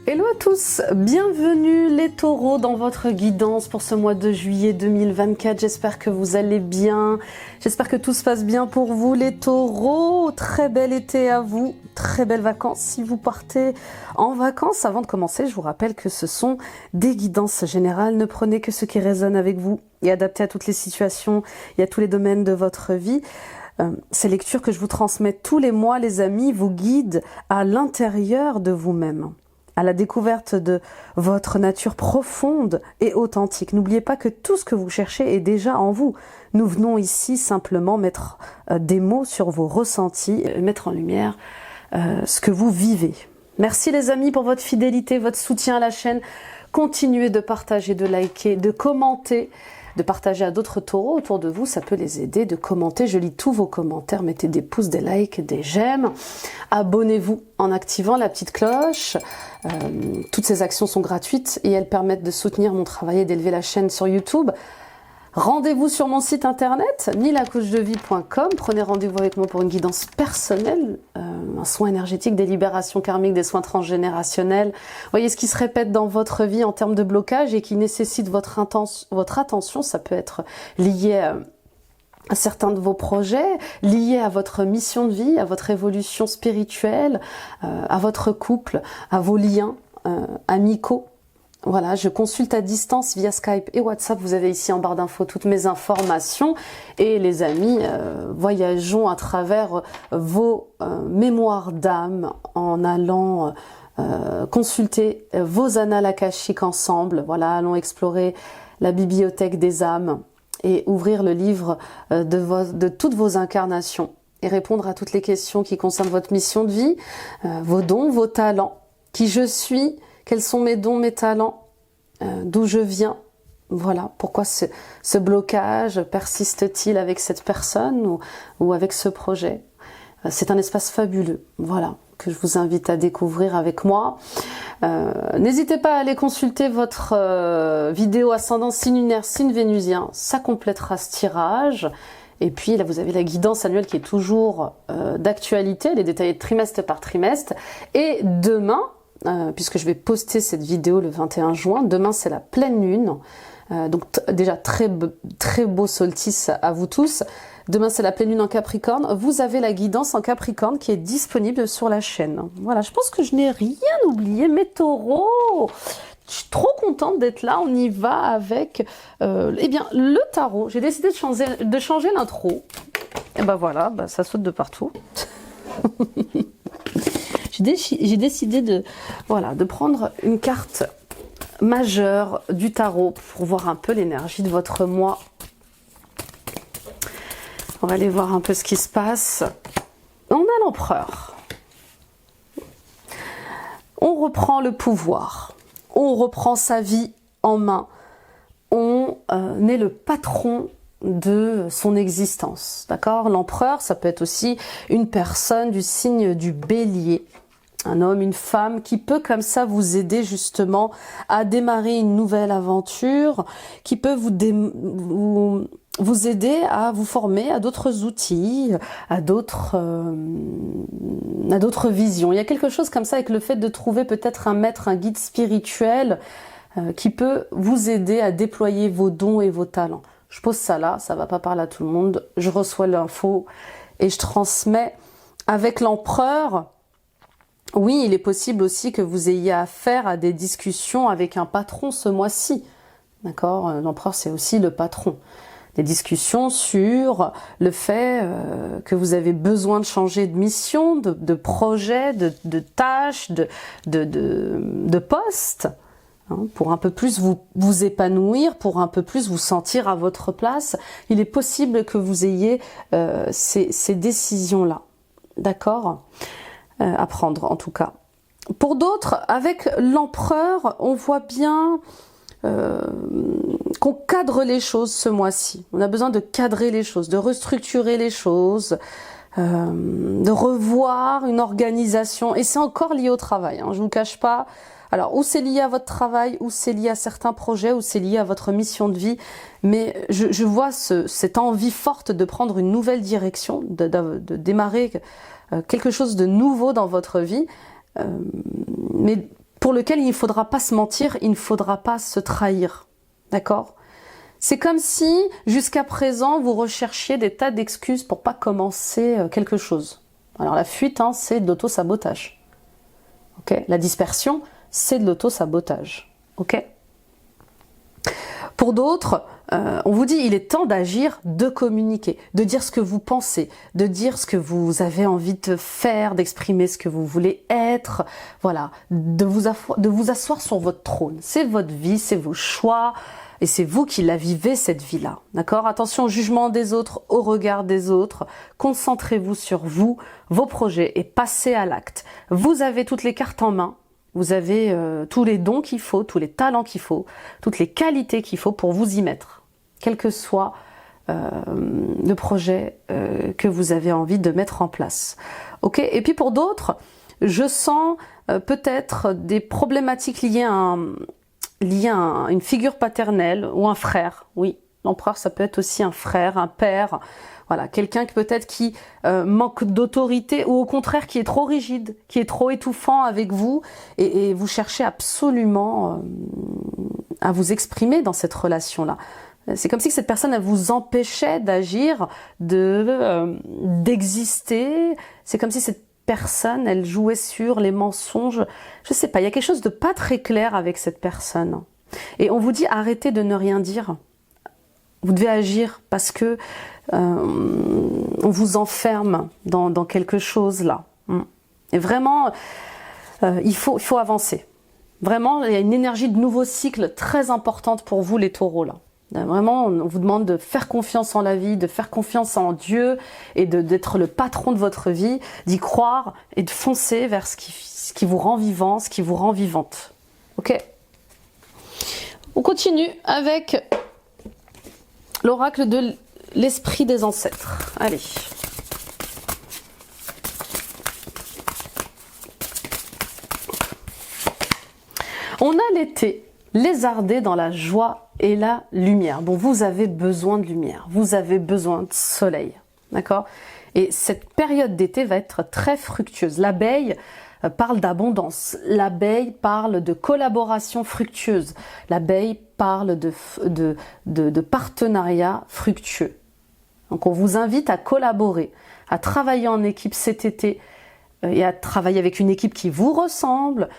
Hello à tous, bienvenue les taureaux dans votre guidance pour ce mois de juillet 2024. J'espère que vous allez bien, j'espère que tout se passe bien pour vous les taureaux. Très bel été à vous, très belles vacances. Si vous partez en vacances, avant de commencer, je vous rappelle que ce sont des guidances générales. Ne prenez que ce qui résonne avec vous et adapté à toutes les situations et à tous les domaines de votre vie. Ces lectures que je vous transmets tous les mois, les amis, vous guident à l'intérieur de vous-même, à la découverte de votre nature profonde et authentique. N'oubliez pas que tout ce que vous cherchez est déjà en vous. Nous venons ici simplement mettre des mots sur vos ressentis, mettre en lumière ce que vous vivez. Merci les amis pour votre fidélité, votre soutien à la chaîne. Continuez de partager, de liker, de commenter, de partager à d'autres taureaux autour de vous, ça peut les aider, de commenter, je lis tous vos commentaires, mettez des pouces, des likes, des j'aime, abonnez-vous en activant la petite cloche, toutes ces actions sont gratuites et elles permettent de soutenir mon travail et d'élever la chaîne sur YouTube. Rendez-vous sur mon site internet, nilacouchedevie.com. Prenez rendez-vous avec moi pour une guidance personnelle, un soin énergétique, des libérations karmiques, des soins transgénérationnels. Voyez ce qui se répète dans votre vie en termes de blocage et qui nécessite votre attention. Ça peut être lié à certains de vos projets, lié à votre mission de vie, à votre évolution spirituelle, à votre couple, à vos liens amicaux. Voilà, je consulte à distance via Skype et WhatsApp. Vous avez ici en barre d'infos toutes mes informations. Et les amis, voyageons à travers vos mémoires d'âme en allant consulter vos annales akashiques ensemble. Voilà, allons explorer la bibliothèque des âmes et ouvrir le livre de toutes vos incarnations et répondre à toutes les questions qui concernent votre mission de vie, vos dons, vos talents, qui je suis, quels sont mes dons, mes talents, d'où je viens, voilà, pourquoi ce blocage persiste-t-il avec cette personne ou avec ce projet. C'est un espace fabuleux, voilà, que je vous invite à découvrir avec moi. N'hésitez pas à aller consulter votre vidéo ascendant signe lunaire, signe vénusien, ça complétera ce tirage. Et puis là, vous avez la guidance annuelle qui est toujours d'actualité, elle est détaillée trimestre par trimestre. Et demain, puisque je vais poster cette vidéo le 21 juin, demain c'est la pleine lune, donc déjà très beau solstice à vous tous. Demain c'est la pleine lune en Capricorne, vous avez la guidance en Capricorne qui est disponible sur la chaîne. Voilà, je pense que je n'ai rien oublié, mes taureaux. Je suis trop contente d'être là, on y va avec eh bien, le tarot. J'ai décidé de changer l'intro, et ben voilà, ça saute de partout. J'ai décidé de prendre une carte majeure du tarot pour voir un peu l'énergie de votre mois. On va aller voir un peu ce qui se passe. On a l'empereur. On reprend le pouvoir. On reprend sa vie en main. On est le patron de son existence. D'accord? L'empereur, ça peut être aussi une personne du signe du bélier. Un homme, une femme qui peut comme ça vous aider justement à démarrer une nouvelle aventure, qui peut vous aider à vous former à d'autres outils, à d'autres visions. Il y a quelque chose comme ça avec le fait de trouver peut-être un maître, un guide spirituel qui peut vous aider à déployer vos dons et vos talents. Je pose ça là, ça va pas parler à tout le monde, je reçois l'info et je transmets. Avec l'empereur, oui, il est possible aussi que vous ayez affaire à des discussions avec un patron ce mois-ci. D'accord? L'empereur, c'est aussi le patron. Des discussions sur le fait que vous avez besoin de changer de mission, de projet, de tâches, de poste, hein, pour un peu plus vous épanouir, pour un peu plus vous sentir à votre place. Il est possible que vous ayez ces décisions-là. D'accord? À prendre en tout cas. Pour d'autres, avec l'empereur, on voit bien qu'on cadre les choses ce mois-ci. On a besoin de cadrer les choses, de restructurer les choses, de revoir une organisation. Et c'est encore lié au travail, hein, je ne vous cache pas. Alors, ou c'est lié à votre travail, ou c'est lié à certains projets, ou c'est lié à votre mission de vie. Mais je vois cette envie forte de prendre une nouvelle direction, de démarrer quelque chose de nouveau dans votre vie. Mais pour lequel il ne faudra pas se mentir, il ne faudra pas se trahir. D'accord ? C'est comme si, jusqu'à présent, vous recherchiez des tas d'excuses pour pas commencer quelque chose. Alors la fuite, hein, c'est de l'auto-sabotage. Okay ? La dispersion, c'est de l'auto-sabotage. Okay ? Pour d'autres, on vous dit il est temps d'agir, de communiquer, de dire ce que vous pensez, de dire ce que vous avez envie de faire, d'exprimer ce que vous voulez être, voilà, de vous asseoir sur votre trône. C'est votre vie, c'est vos choix, et c'est vous qui la vivez, cette vie-là. D'accord ? Attention au jugement des autres, au regard des autres. Concentrez-vous sur vous, vos projets, et passez à l'acte. Vous avez toutes les cartes en main. Vous avez tous les dons qu'il faut, tous les talents qu'il faut, toutes les qualités qu'il faut pour vous y mettre, quel que soit le projet que vous avez envie de mettre en place. Ok ? Et puis pour d'autres, je sens peut-être des problématiques liées à une figure paternelle ou un frère. Oui, l'empereur, ça peut être aussi un frère, un père. Voilà, quelqu'un peut-être qui manque d'autorité ou au contraire qui est trop rigide, qui est trop étouffant avec vous et vous cherchez absolument à vous exprimer dans cette relation-là. C'est comme si cette personne elle vous empêchait d'agir, d'exister. C'est comme si cette personne, elle jouait sur les mensonges. Je sais pas, il y a quelque chose de pas très clair avec cette personne. Et on vous dit arrêtez de ne rien dire. Vous devez agir parce que on vous enferme dans quelque chose là. Et vraiment, il faut avancer. Vraiment, il y a une énergie de nouveau cycle très importante pour vous les taureaux là. Vraiment, on vous demande de faire confiance en la vie, de faire confiance en Dieu et d'être le patron de votre vie, d'y croire et de foncer vers ce qui vous rend vivant, ce qui vous rend vivante. Ok ? On continue avec l'oracle de l'esprit des ancêtres. Allez. On a l'été, lézardé dans la joie et la lumière. Bon, vous avez besoin de lumière, vous avez besoin de soleil, d'accord ? Et cette période d'été va être très fructueuse. L'abeille parle d'abondance, l'abeille parle de collaboration fructueuse, l'abeille parle de partenariat fructueux. Donc on vous invite à collaborer, à travailler en équipe cet été et à travailler avec une équipe qui vous ressemble,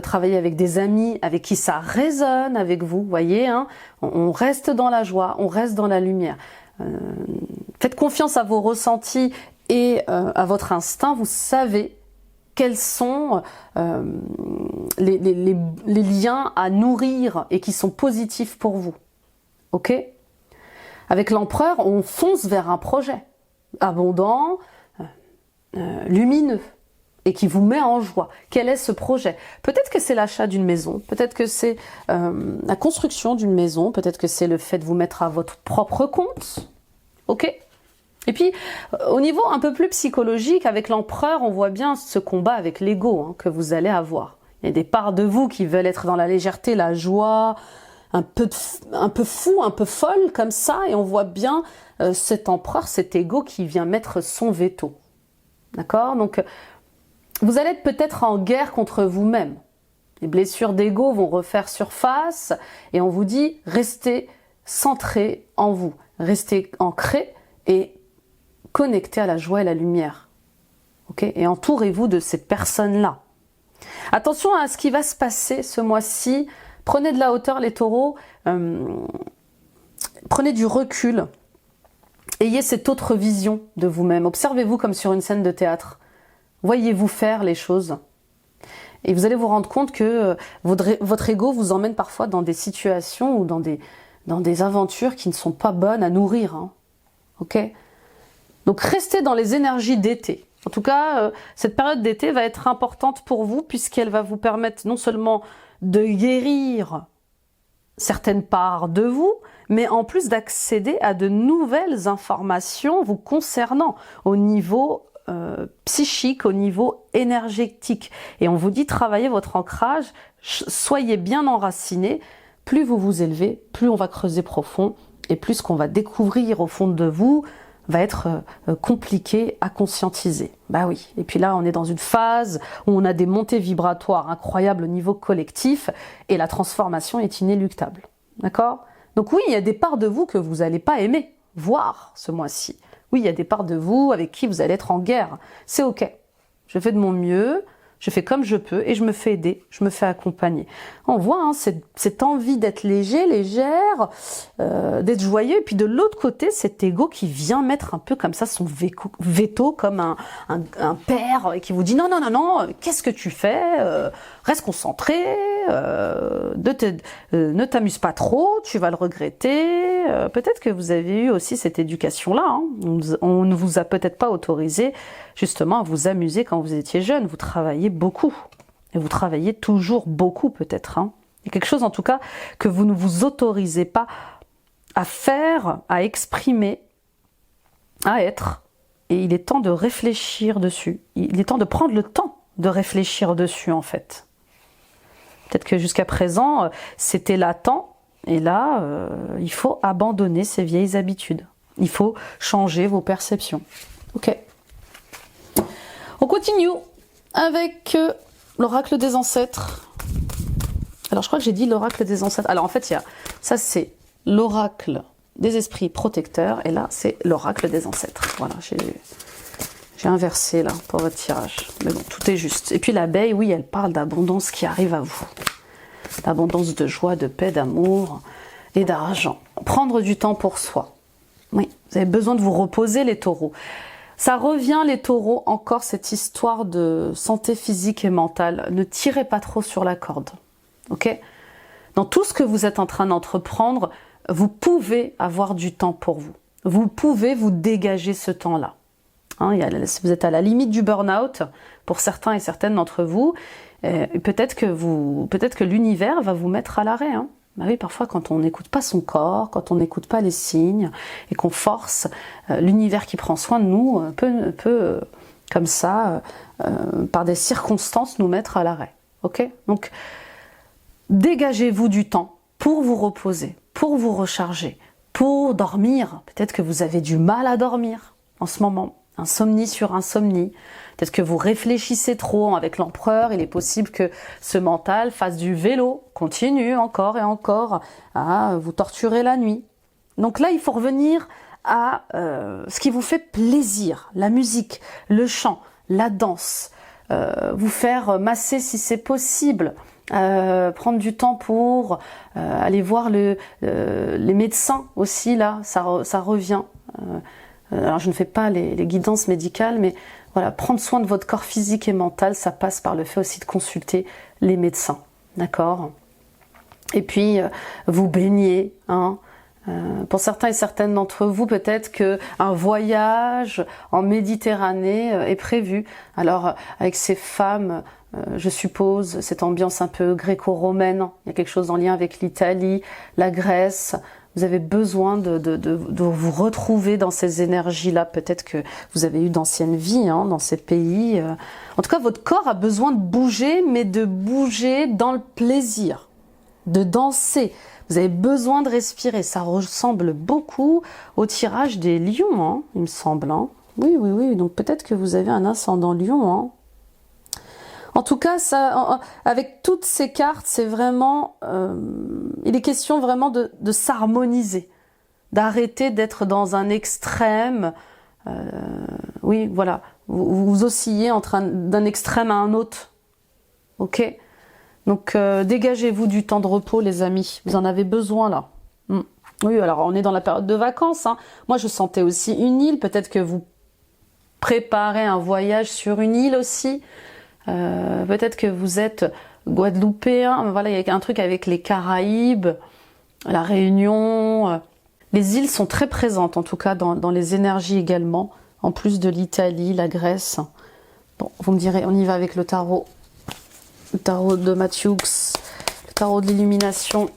travailler avec des amis avec qui ça résonne avec vous, voyez, hein, on reste dans la joie, on reste dans la lumière. Faites confiance à vos ressentis et à votre instinct, vous savez quels sont les liens à nourrir et qui sont positifs pour vous. Ok ? Avec l'empereur, on fonce vers un projet abondant, lumineux et qui vous met en joie. Quel est ce projet ? Peut-être que c'est l'achat d'une maison, peut-être que c'est la construction d'une maison, peut-être que c'est le fait de vous mettre à votre propre compte. Ok ? Et puis, au niveau un peu plus psychologique, avec l'empereur, on voit bien ce combat avec l'ego hein, que vous allez avoir. Il y a des parts de vous qui veulent être dans la légèreté, la joie, un peu fou, un peu folle comme ça, et on voit bien cet empereur, cet ego qui vient mettre son veto. D'accord ? Donc, vous allez être peut-être en guerre contre vous-même. Les blessures d'ego vont refaire surface, et on vous dit, restez centré en vous, restez ancré et connecté à la joie et la lumière. Okay ? Et entourez-vous de ces personnes-là. Attention à ce qui va se passer ce mois-ci. Prenez de la hauteur les taureaux. Prenez du recul. Ayez cette autre vision de vous-même. Observez-vous comme sur une scène de théâtre. Voyez-vous faire les choses. Et vous allez vous rendre compte que votre ego vous emmène parfois dans des situations ou dans des aventures qui ne sont pas bonnes à nourrir. Hein. Ok ? Donc restez dans les énergies d'été. En tout cas, cette période d'été va être importante pour vous puisqu'elle va vous permettre non seulement de guérir certaines parts de vous, mais en plus d'accéder à de nouvelles informations vous concernant au niveau psychique, au niveau énergétique. Et on vous dit travaillez votre ancrage, soyez bien enracinés. Plus vous vous élevez, plus on va creuser profond et plus ce qu'on va découvrir au fond de vous va être compliqué à conscientiser. Bah oui. Et puis là, on est dans une phase où on a des montées vibratoires incroyables au niveau collectif et la transformation est inéluctable. D'accord? Donc oui, il y a des parts de vous que vous n'allez pas aimer, voir ce mois-ci. Oui, il y a des parts de vous avec qui vous allez être en guerre. C'est ok. Je fais de mon mieux. Je fais comme je peux et je me fais aider, je me fais accompagner. On voit hein, cette envie d'être léger, légère, d'être joyeux. Et puis de l'autre côté, cet ego qui vient mettre un peu comme ça son veto comme un père et qui vous dit non, non, non, non, qu'est-ce que tu fais reste concentré, ne t'amuse pas trop, tu vas le regretter. Peut-être que vous avez eu aussi cette éducation-là. Hein. On ne vous a peut-être pas autorisé justement à vous amuser quand vous étiez jeune. Vous travaillez beaucoup. Et vous travaillez toujours beaucoup peut-être. Hein. Il y a quelque chose en tout cas que vous ne vous autorisez pas à faire, à exprimer, à être. Et il est temps de réfléchir dessus. Il est temps de prendre le temps de réfléchir dessus en fait. Peut-être que jusqu'à présent, c'était latent. Et là, il faut abandonner ces vieilles habitudes. Il faut changer vos perceptions. Ok. On continue avec l'oracle des ancêtres. Alors, je crois que j'ai dit l'oracle des ancêtres. Alors, en fait, ça, c'est l'oracle des esprits protecteurs. Et là, c'est l'oracle des ancêtres. Voilà, j'ai inversé là pour votre tirage. Mais bon, tout est juste. Et puis l'abeille, oui, elle parle d'abondance qui arrive à vous. D'abondance de joie, de paix, d'amour et d'argent. Prendre du temps pour soi. Oui, vous avez besoin de vous reposer les taureaux. Ça revient les taureaux, encore cette histoire de santé physique et mentale. Ne tirez pas trop sur la corde. Ok ? Dans tout ce que vous êtes en train d'entreprendre, vous pouvez avoir du temps pour vous. Vous pouvez vous dégager ce temps-là. Hein, vous êtes à la limite du burn-out pour certains et certaines d'entre vous. Peut-être que l'univers va vous mettre à l'arrêt. Hein. Bah oui, parfois quand on n'écoute pas son corps, quand on n'écoute pas les signes et qu'on force, l'univers qui prend soin de nous peut comme ça, par des circonstances, nous mettre à l'arrêt. Ok ? Donc, dégagez-vous du temps pour vous reposer, pour vous recharger, pour dormir. Peut-être que vous avez du mal à dormir en ce moment. Insomnie sur insomnie. Peut-être que vous réfléchissez trop avec l'empereur. Il est possible que ce mental fasse du vélo, continue encore et encore à vous torturer la nuit. Donc là, il faut revenir à ce qui vous fait plaisir. La musique, le chant, la danse. Vous faire masser si c'est possible. Prendre du temps pour aller voir les médecins aussi, là, ça revient. Alors je ne fais pas les guidances médicales, mais voilà, prendre soin de votre corps physique et mental, ça passe par le fait aussi de consulter les médecins, d'accord ? Et puis, vous baigner, hein. Pour certains et certaines d'entre vous, peut-être qu'un voyage en Méditerranée est prévu. Alors, avec ces femmes, je suppose, cette ambiance un peu gréco-romaine, il y a quelque chose en lien avec l'Italie, la Grèce. Vous avez besoin de vous retrouver dans ces énergies-là. Peut-être que vous avez eu d'anciennes vies hein, dans ces pays. En tout cas, votre corps a besoin de bouger, mais de bouger dans le plaisir, de danser. Vous avez besoin de respirer. Ça ressemble beaucoup au tirage des lions, hein, il me semble. Hein. Oui, oui, oui. Donc peut-être que vous avez un ascendant lion. Hein. En tout cas, ça, avec toutes ces cartes, c'est vraiment, il est question vraiment de s'harmoniser, d'arrêter d'être dans un extrême. Oui, voilà, vous oscillez d'un extrême à un autre. Ok ? Donc, dégagez-vous du temps de repos, les amis. Vous en avez besoin, là. Oui, alors on est dans la période de vacances. Hein. Moi, je sentais aussi une île. Peut-être que vous préparez un voyage sur une île aussi. Peut-être que vous êtes guadeloupéen, voilà, il y a un truc avec les Caraïbes, la Réunion. Les îles sont très présentes, en tout cas dans les énergies également, en plus de l'Italie, la Grèce. Bon, vous me direz, on y va avec le tarot de Matthews, le tarot de l'illumination.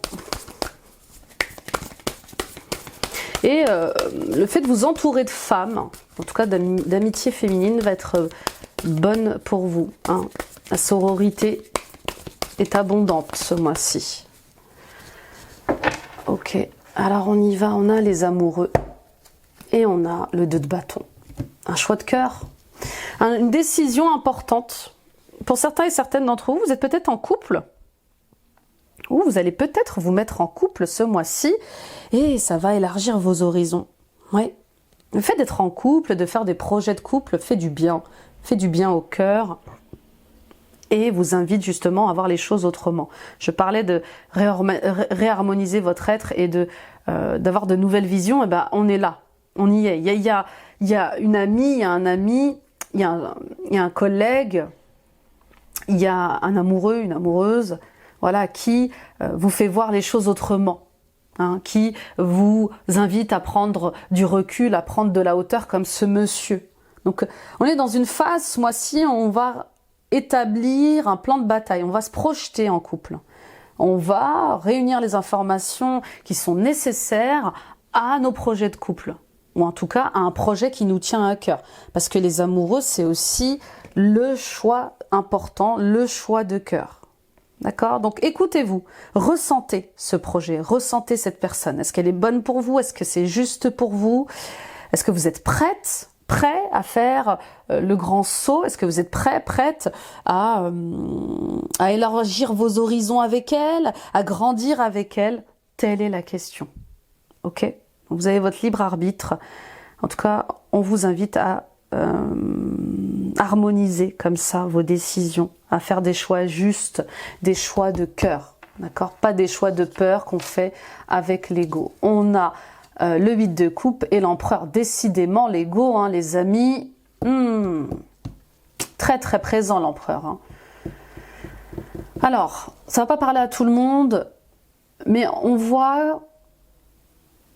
Et le fait de vous entourer de femmes, en tout cas d'amitié féminine, va être bonne pour vous. Hein. La sororité est abondante ce mois-ci. Ok, alors on y va, on a les amoureux. Et on a le 2 de bâton. Un choix de cœur. Une décision importante. Pour certains et certaines d'entre vous, vous êtes peut-être en couple. Ou vous allez peut-être vous mettre en couple ce mois-ci. Et ça va élargir vos horizons. Oui. Le fait d'être en couple, de faire des projets de couple, fait du bien. Fait du bien au cœur. Et vous invite justement à voir les choses autrement. Je parlais de réharmoniser votre être et d'avoir de nouvelles visions. Et ben, on est là. On y est. Il y a une amie, il y a un ami, il y a un collègue, il y a un amoureux, une amoureuse, voilà, qui vous fait voir les choses autrement, hein, qui vous invite à prendre du recul, à prendre de la hauteur comme ce monsieur. Donc, on est dans une phase, ce mois-ci, on va établir un plan de bataille, on va se projeter en couple. On va réunir les informations qui sont nécessaires à nos projets de couple. Ou en tout cas à un projet qui nous tient à cœur. Parce que les amoureux, c'est aussi le choix important, le choix de cœur. D'accord? Donc écoutez-vous, ressentez ce projet, ressentez cette personne. Est-ce qu'elle est bonne pour vous? Est-ce que c'est juste pour vous? Est-ce que vous êtes prête à faire le grand saut? Est-ce que vous êtes prête à élargir vos horizons avec elle, à grandir avec elle? Telle est la question. Ok? Vous avez votre libre arbitre. En tout cas, on vous invite à harmoniser comme ça vos décisions, à faire des choix justes, des choix de cœur. D'accord? Pas des choix de peur qu'on fait avec l'ego. On a le 8 de coupe et l'empereur. Décidément, l'ego, hein, les amis, très très présent l'empereur. Hein. Alors, ça va pas parler à tout le monde, mais on voit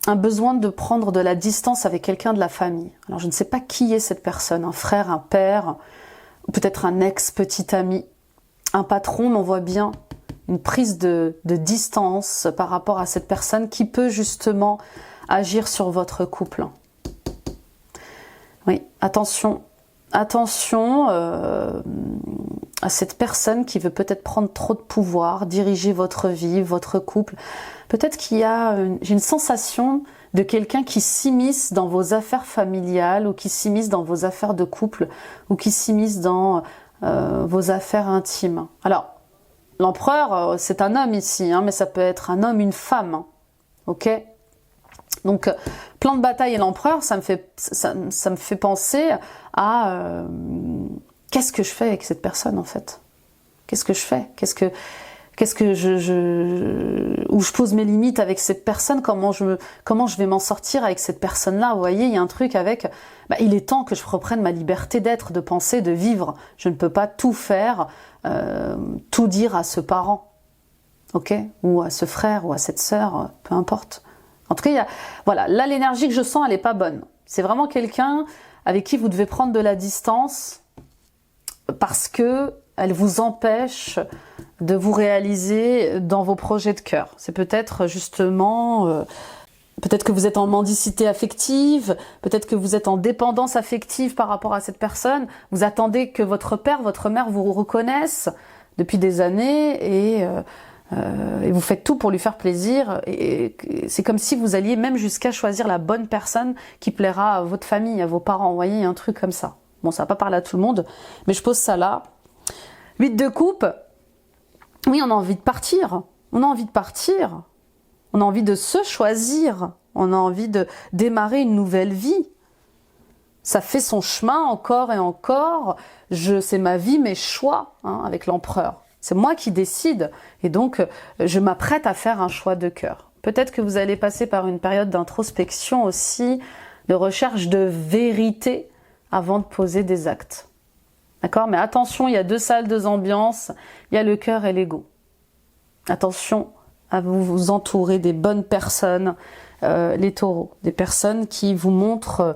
un besoin de prendre de la distance avec quelqu'un de la famille. Alors, je ne sais pas qui est cette personne, un frère, un père, ou peut-être un ex-petit ami, un patron, mais on voit bien une prise de distance par rapport à cette personne qui peut justement agir sur votre couple. Oui, attention à cette personne qui veut peut-être prendre trop de pouvoir, diriger votre vie, votre couple. Peut-être qu'il y a j'ai une sensation de quelqu'un qui s'immisce dans vos affaires familiales ou qui s'immisce dans vos affaires de couple ou qui s'immisce dans vos affaires intimes. Alors, l'empereur, c'est un homme ici, hein, mais ça peut être un homme, une femme. Hein, ok ? Donc, plan de bataille et l'empereur, ça me fait penser à qu'est-ce que je fais avec cette personne en fait? Qu'est-ce que je fais? Où je pose mes limites avec cette personne? Comment je vais m'en sortir avec cette personne-là? Vous voyez, il y a un truc avec. Il est temps que je reprenne ma liberté d'être, de penser, de vivre. Je ne peux pas tout faire, tout dire à ce parent, ok? Ou à ce frère, ou à cette sœur, peu importe. En tout cas, voilà, là l'énergie que je sens, elle n'est pas bonne. C'est vraiment quelqu'un avec qui vous devez prendre de la distance parce que elle vous empêche de vous réaliser dans vos projets de cœur. C'est peut-être justement, peut-être que vous êtes en mendicité affective, peut-être que vous êtes en dépendance affective par rapport à cette personne. Vous attendez que votre père, votre mère vous reconnaissent depuis des années et vous faites tout pour lui faire plaisir et c'est comme si vous alliez même jusqu'à choisir la bonne personne qui plaira à votre famille, à vos parents. Vous voyez, un truc comme ça. Bon, ça va pas parler à tout le monde, mais je pose ça là. 8 de coupe, oui, on a envie de partir. On a envie de partir. On a envie de se choisir. On a envie de démarrer une nouvelle vie. Ça fait son chemin encore et encore. C'est ma vie, mes choix, hein, avec l'empereur. C'est moi qui décide et donc je m'apprête à faire un choix de cœur. Peut-être que vous allez passer par une période d'introspection aussi, de recherche de vérité avant de poser des actes. D'accord? Mais attention, il y a 2 salles, 2 ambiances, il y a le cœur et l'ego. Attention à vous entourer des bonnes personnes, les taureaux, des personnes qui vous montrent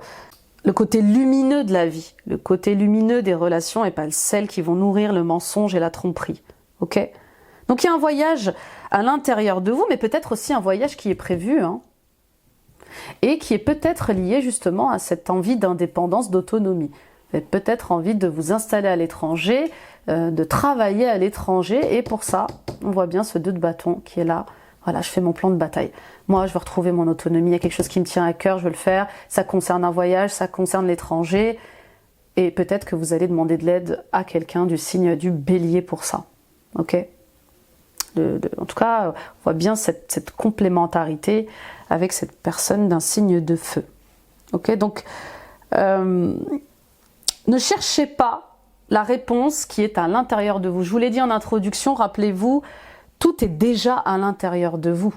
le côté lumineux de la vie, le côté lumineux des relations et pas celles qui vont nourrir le mensonge et la tromperie. Ok? Donc il y a un voyage à l'intérieur de vous, mais peut-être aussi un voyage qui est prévu, hein, et qui est peut-être lié justement à cette envie d'indépendance, d'autonomie. Vous avez peut-être envie de vous installer à l'étranger, de travailler à l'étranger, et pour ça, on voit bien ce 2 de bâton qui est là. Voilà, je fais mon plan de bataille. Moi, je veux retrouver mon autonomie, il y a quelque chose qui me tient à cœur, je veux le faire. Ça concerne un voyage, ça concerne l'étranger. Et peut-être que vous allez demander de l'aide à quelqu'un du signe du Bélier pour ça. Ok ? En tout cas, on voit bien cette complémentarité avec cette personne d'un signe de feu. Ok ? Donc, ne cherchez pas la réponse qui est à l'intérieur de vous. Je vous l'ai dit en introduction, rappelez-vous, tout est déjà à l'intérieur de vous.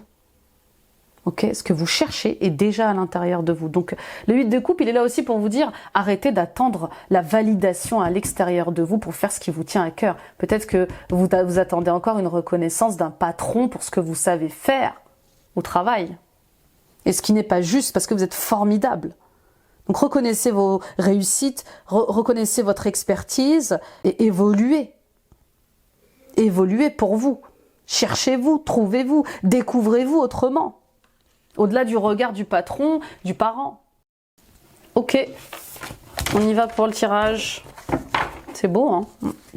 Ok, ce que vous cherchez est déjà à l'intérieur de vous. Donc, le 8 de coupe, il est là aussi pour vous dire, arrêtez d'attendre la validation à l'extérieur de vous pour faire ce qui vous tient à cœur. Peut-être que vous attendez encore une reconnaissance d'un patron pour ce que vous savez faire au travail. Et ce qui n'est pas juste parce que vous êtes formidable. Donc, reconnaissez vos réussites, reconnaissez votre expertise et évoluez. Évoluez pour vous. Cherchez-vous, trouvez-vous, découvrez-vous autrement. Au-delà du regard du patron, du parent. Ok, on y va pour le tirage. C'est beau, hein?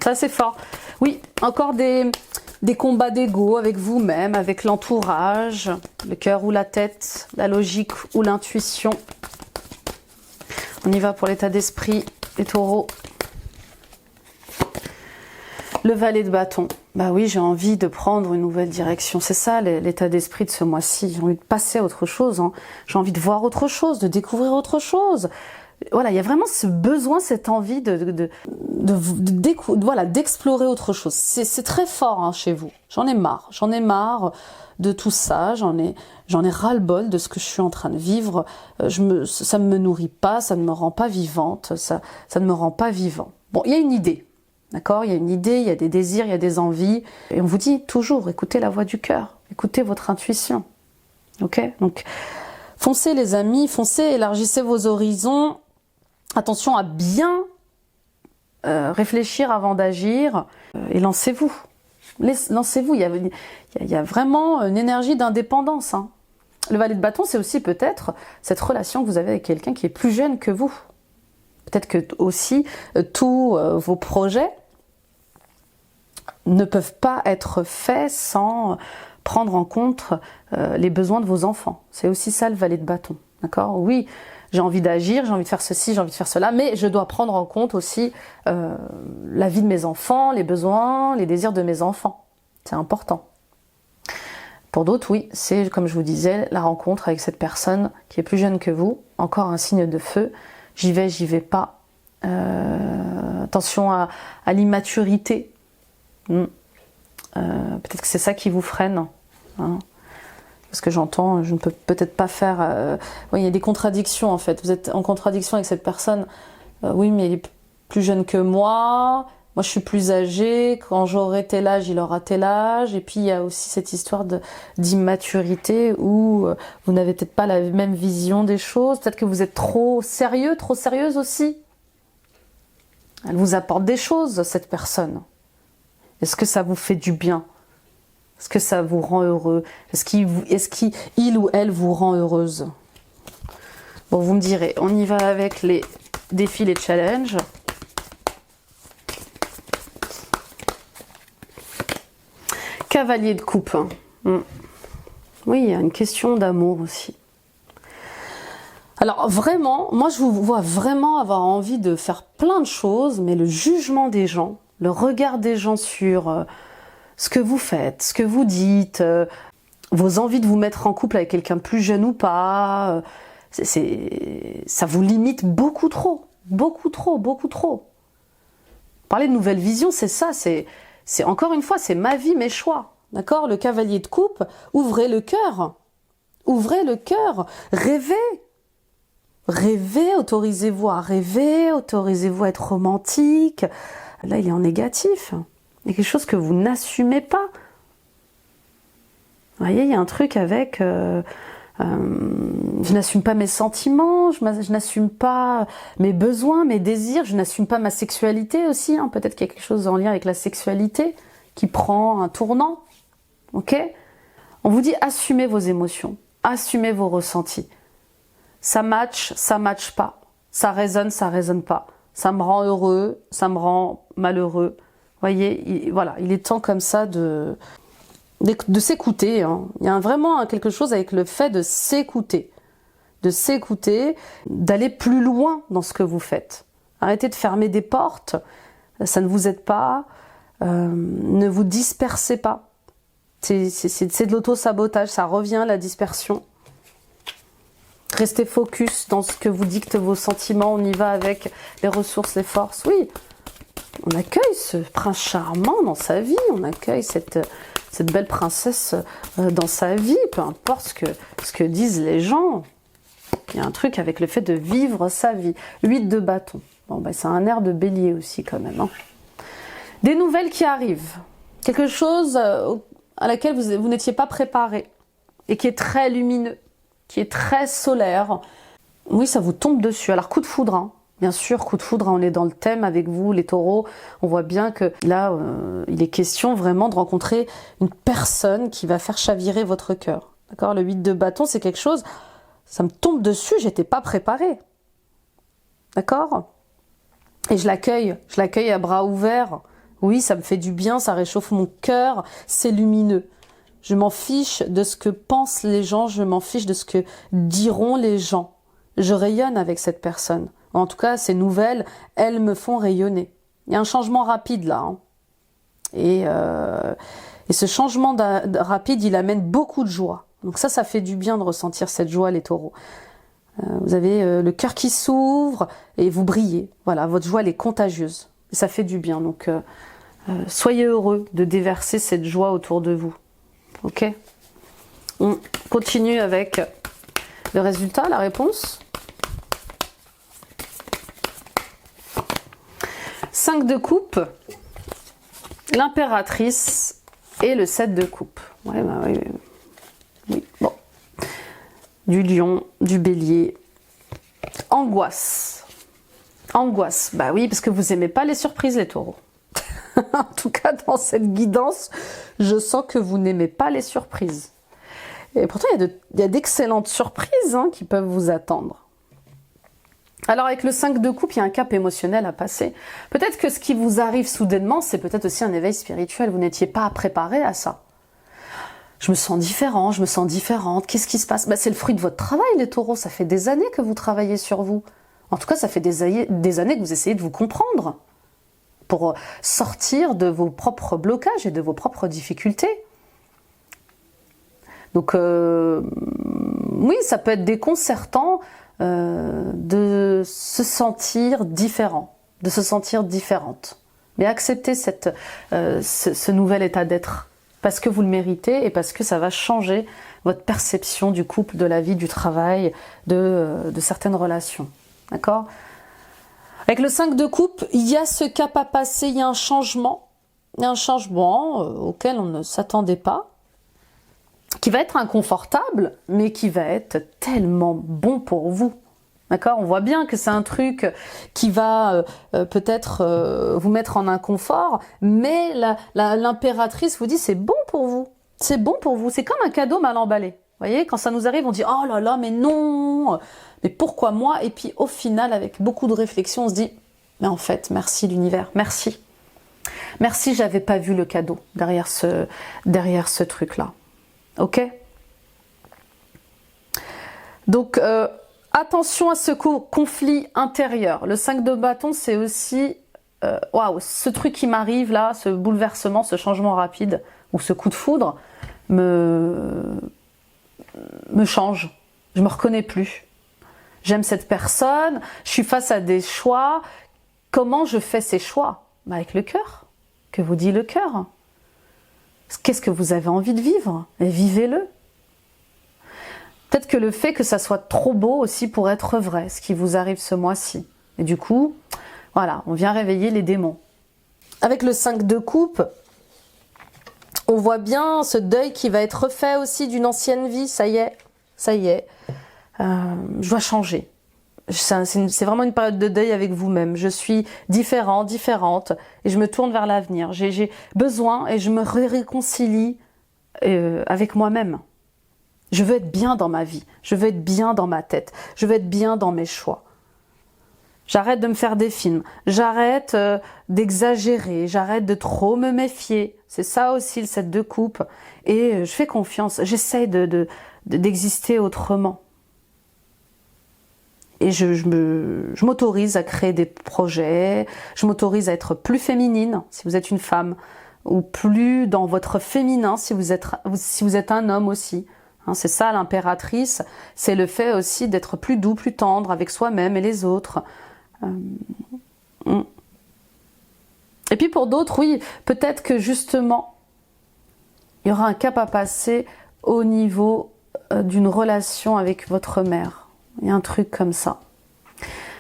Ça, c'est fort. Oui, encore des combats d'ego avec vous-même, avec l'entourage, le cœur ou la tête, la logique ou l'intuition. On y va pour l'état d'esprit, les taureaux. Le valet de bâton. Bah oui, j'ai envie de prendre une nouvelle direction. C'est ça l'état d'esprit de ce mois-ci. J'ai envie de passer à autre chose. Hein. J'ai envie de voir autre chose, de découvrir autre chose. Voilà, il y a vraiment ce besoin, cette envie d'explorer autre chose. C'est très fort hein, chez vous. J'en ai marre de tout ça. J'en ai ras-le-bol de ce que je suis en train de vivre. Ça ne me nourrit pas, ça ne me rend pas vivante, ça ne me rend pas vivant. Bon, il y a une idée. D'accord ? Il y a une idée, il y a des désirs, il y a des envies. Et on vous dit toujours, écoutez la voix du cœur, écoutez votre intuition. Ok ? Donc, foncez les amis, foncez, élargissez vos horizons. Attention à bien réfléchir avant d'agir et lancez-vous. Lancez-vous, il y a vraiment une énergie d'indépendance. Hein. Le valet de bâton, c'est aussi peut-être cette relation que vous avez avec quelqu'un qui est plus jeune que vous. Peut-être que aussi tous vos projets ne peuvent pas être faits sans prendre en compte les besoins de vos enfants. C'est aussi ça le valet de bâton. D'accord ? Oui, j'ai envie d'agir, j'ai envie de faire ceci, j'ai envie de faire cela, mais je dois prendre en compte aussi la vie de mes enfants, les besoins, les désirs de mes enfants. C'est important. Pour d'autres, oui, c'est comme je vous disais, la rencontre avec cette personne qui est plus jeune que vous, encore un signe de feu. J'y vais pas. Attention à l'immaturité. Peut-être que c'est ça qui vous freine. Hein. Parce que j'entends, je ne peux peut-être pas faire... oui, il y a des contradictions en fait. Vous êtes en contradiction avec cette personne. Oui, mais il est plus jeune que moi. Moi, je suis plus âgée. Quand j'aurai tel âge, il aura tel âge. Et puis, il y a aussi cette histoire d'immaturité où vous n'avez peut-être pas la même vision des choses. Peut-être que vous êtes trop sérieux, trop sérieuse aussi. Elle vous apporte des choses, cette personne. Est-ce que ça vous fait du bien ? Est-ce que ça vous rend heureux ? Est-ce qu'il ou elle vous rend heureuse ? Bon, vous me direz, on y va avec les défis, les challenges. Cavalier de coupe. Oui, il y a une question d'amour aussi. Alors vraiment, moi je vous vois vraiment avoir envie de faire plein de choses, mais le jugement des gens, le regard des gens sur ce que vous faites, ce que vous dites, vos envies de vous mettre en couple avec quelqu'un de plus jeune ou pas, ça vous limite beaucoup trop. Beaucoup trop, beaucoup trop. Parler de nouvelle vision, c'est ça, c'est encore une fois, c'est ma vie, mes choix. D'accord ? Le cavalier de coupe, ouvrez le cœur. Ouvrez le cœur. Rêvez. Rêvez, autorisez-vous à rêver, autorisez-vous à être romantique. Là, il est en négatif. Il y a quelque chose que vous n'assumez pas. Vous voyez, il y a un truc avec... je n'assume pas mes sentiments, je n'assume pas mes besoins, mes désirs, je n'assume pas ma sexualité aussi. Hein. Peut-être qu'il y a quelque chose en lien avec la sexualité qui prend un tournant. Ok ? On vous dit assumez vos émotions, assumez vos ressentis. Ça match pas. Ça résonne pas. Ça me rend heureux, ça me rend malheureux. Vous voyez, voilà, il est temps comme ça de de s'écouter. Hein. Il y a vraiment quelque chose avec le fait de s'écouter, d'aller plus loin dans ce que vous faites. Arrêtez de fermer des portes, ça ne vous aide pas, ne vous dispersez pas. C'est de l'auto-sabotage, ça revient à la dispersion. Restez focus dans ce que vous dictent vos sentiments, on y va avec les ressources, les forces. Oui, on accueille ce prince charmant dans sa vie, on accueille cette belle princesse dans sa vie, peu importe ce que disent les gens. Il y a un truc avec le fait de vivre sa vie. 8 de bâton. Bon, ben, c'est un air de bélier aussi quand même. Hein. Des nouvelles qui arrivent. Quelque chose à laquelle vous n'étiez pas préparé et qui est très lumineux, qui est très solaire. Oui, ça vous tombe dessus. Alors, coup de foudre, hein. Bien sûr, coup de foudre, on est dans le thème avec vous, les taureaux. On voit bien que là, il est question vraiment de rencontrer une personne qui va faire chavirer votre cœur. D'accord ? Le 8 de bâton, c'est quelque chose, ça me tombe dessus, j'étais pas préparée. D'accord ? Et je l'accueille à bras ouverts. Oui, ça me fait du bien, ça réchauffe mon cœur, c'est lumineux. Je m'en fiche de ce que pensent les gens, je m'en fiche de ce que diront les gens. Je rayonne avec cette personne. En tout cas, ces nouvelles, elles me font rayonner. Il y a un changement rapide là. Hein. Et ce changement rapide, il amène beaucoup de joie. Donc ça fait du bien de ressentir cette joie, les taureaux. Vous avez le cœur qui s'ouvre et vous brillez. Voilà, votre joie, elle est contagieuse. Et ça fait du bien. Donc, soyez heureux de déverser cette joie autour de vous. Ok ? On continue avec le résultat, la réponse. 5 de coupe, l'impératrice et le 7 de coupe. Ouais, bah oui, oui. Bon. Du lion, du bélier. Angoisse. Angoisse. Bah oui, parce que vous aimez pas les surprises, les taureaux. En tout cas, dans cette guidance, je sens que vous n'aimez pas les surprises. Et pourtant, il y a d'excellentes surprises hein, qui peuvent vous attendre. Alors avec le 5 de coupe, il y a un cap émotionnel à passer. Peut-être que ce qui vous arrive soudainement, c'est peut-être aussi un éveil spirituel. Vous n'étiez pas préparé à ça. Je me sens différent, je me sens différente. Qu'est-ce qui se passe ? C'est le fruit de votre travail, les taureaux. Ça fait des années que vous travaillez sur vous. En tout cas, ça fait des années que vous essayez de vous comprendre pour sortir de vos propres blocages et de vos propres difficultés. Donc, oui, ça peut être déconcertant de se sentir différent, de se sentir différente. Mais acceptez ce nouvel état d'être parce que vous le méritez et parce que ça va changer votre perception du couple, de la vie, du travail, de certaines relations. D'accord ? Avec le 5 de coupe, il y a ce cap à passer, il y a un changement. Il y a un changement auquel on ne s'attendait pas, qui va être inconfortable, mais qui va être tellement bon pour vous. D'accord ? On voit bien que c'est un truc qui va peut-être vous mettre en inconfort, mais l'impératrice vous dit c'est bon pour vous. C'est bon pour vous. C'est comme un cadeau mal emballé. Vous voyez, quand ça nous arrive, on dit oh là là, mais non, mais pourquoi moi ? Et puis au final, avec beaucoup de réflexion, on se dit mais en fait, merci l'univers, merci. Merci, j'avais pas vu le cadeau derrière ce truc-là. Ok ? Donc, attention à ce conflit intérieur. Le 5 de bâton, c'est aussi waouh, ce truc qui m'arrive là, ce bouleversement, ce changement rapide, ou ce coup de foudre, me change. Je me reconnais plus. J'aime cette personne, je suis face à des choix. Comment je fais ces choix ? Avec le cœur. Que vous dit le cœur ? Qu'est-ce que vous avez envie de vivre ? Et vivez-le. Peut-être que le fait que ça soit trop beau aussi pour être vrai, ce qui vous arrive ce mois-ci. Et du coup, voilà, on vient réveiller les démons. Avec le 5 de coupe, on voit bien ce deuil qui va être refait aussi d'une ancienne vie. Ça y est, je dois changer. C'est vraiment une période de deuil avec vous-même. Je suis différente, et je me tourne vers l'avenir. J'ai besoin et je me réconcilie avec moi-même. Je veux être bien dans ma vie, je veux être bien dans ma tête, je veux être bien dans mes choix. J'arrête de me faire des films. J'arrête d'exagérer. J'arrête de trop me méfier. C'est ça aussi le 7 de coupe. Et je fais confiance. J'essaye d'exister autrement. Et je m'autorise à créer des projets. Je m'autorise à être plus féminine, si vous êtes une femme. Ou plus dans votre féminin, si vous êtes un homme aussi. Hein, c'est ça l'impératrice. C'est le fait aussi d'être plus doux, plus tendre avec soi-même et les autres. Et puis pour d'autres, oui, peut-être que justement, il y aura un cap à passer au niveau d'une relation avec votre mère. Il y a un truc comme ça.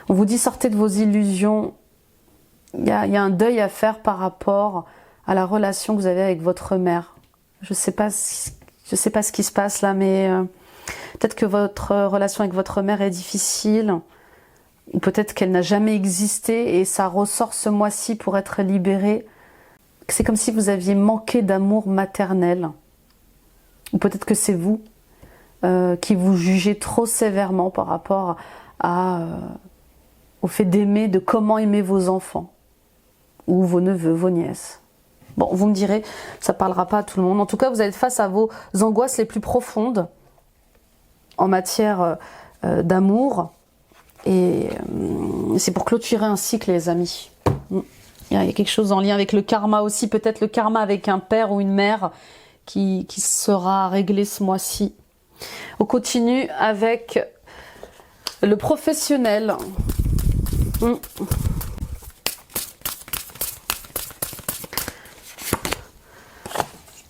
On vous dit sortez de vos illusions. Il y a un deuil à faire par rapport à la relation que vous avez avec votre mère. Je sais pas ce qui se passe là, mais peut-être que votre relation avec votre mère est difficile. Ou peut-être qu'elle n'a jamais existé et ça ressort ce mois-ci pour être libéré. C'est comme si vous aviez manqué d'amour maternel. Ou peut-être que c'est vous qui vous jugez trop sévèrement par rapport au fait d'aimer, de comment aimer vos enfants. Ou vos neveux, vos nièces. Bon, vous me direz, ça ne parlera pas à tout le monde. En tout cas, vous êtes face à vos angoisses les plus profondes en matière d'amour. Et c'est pour clôturer un cycle, les amis. Il y a quelque chose en lien avec le karma aussi, peut-être le karma avec un père ou une mère qui sera réglé ce mois-ci. On continue avec le professionnel.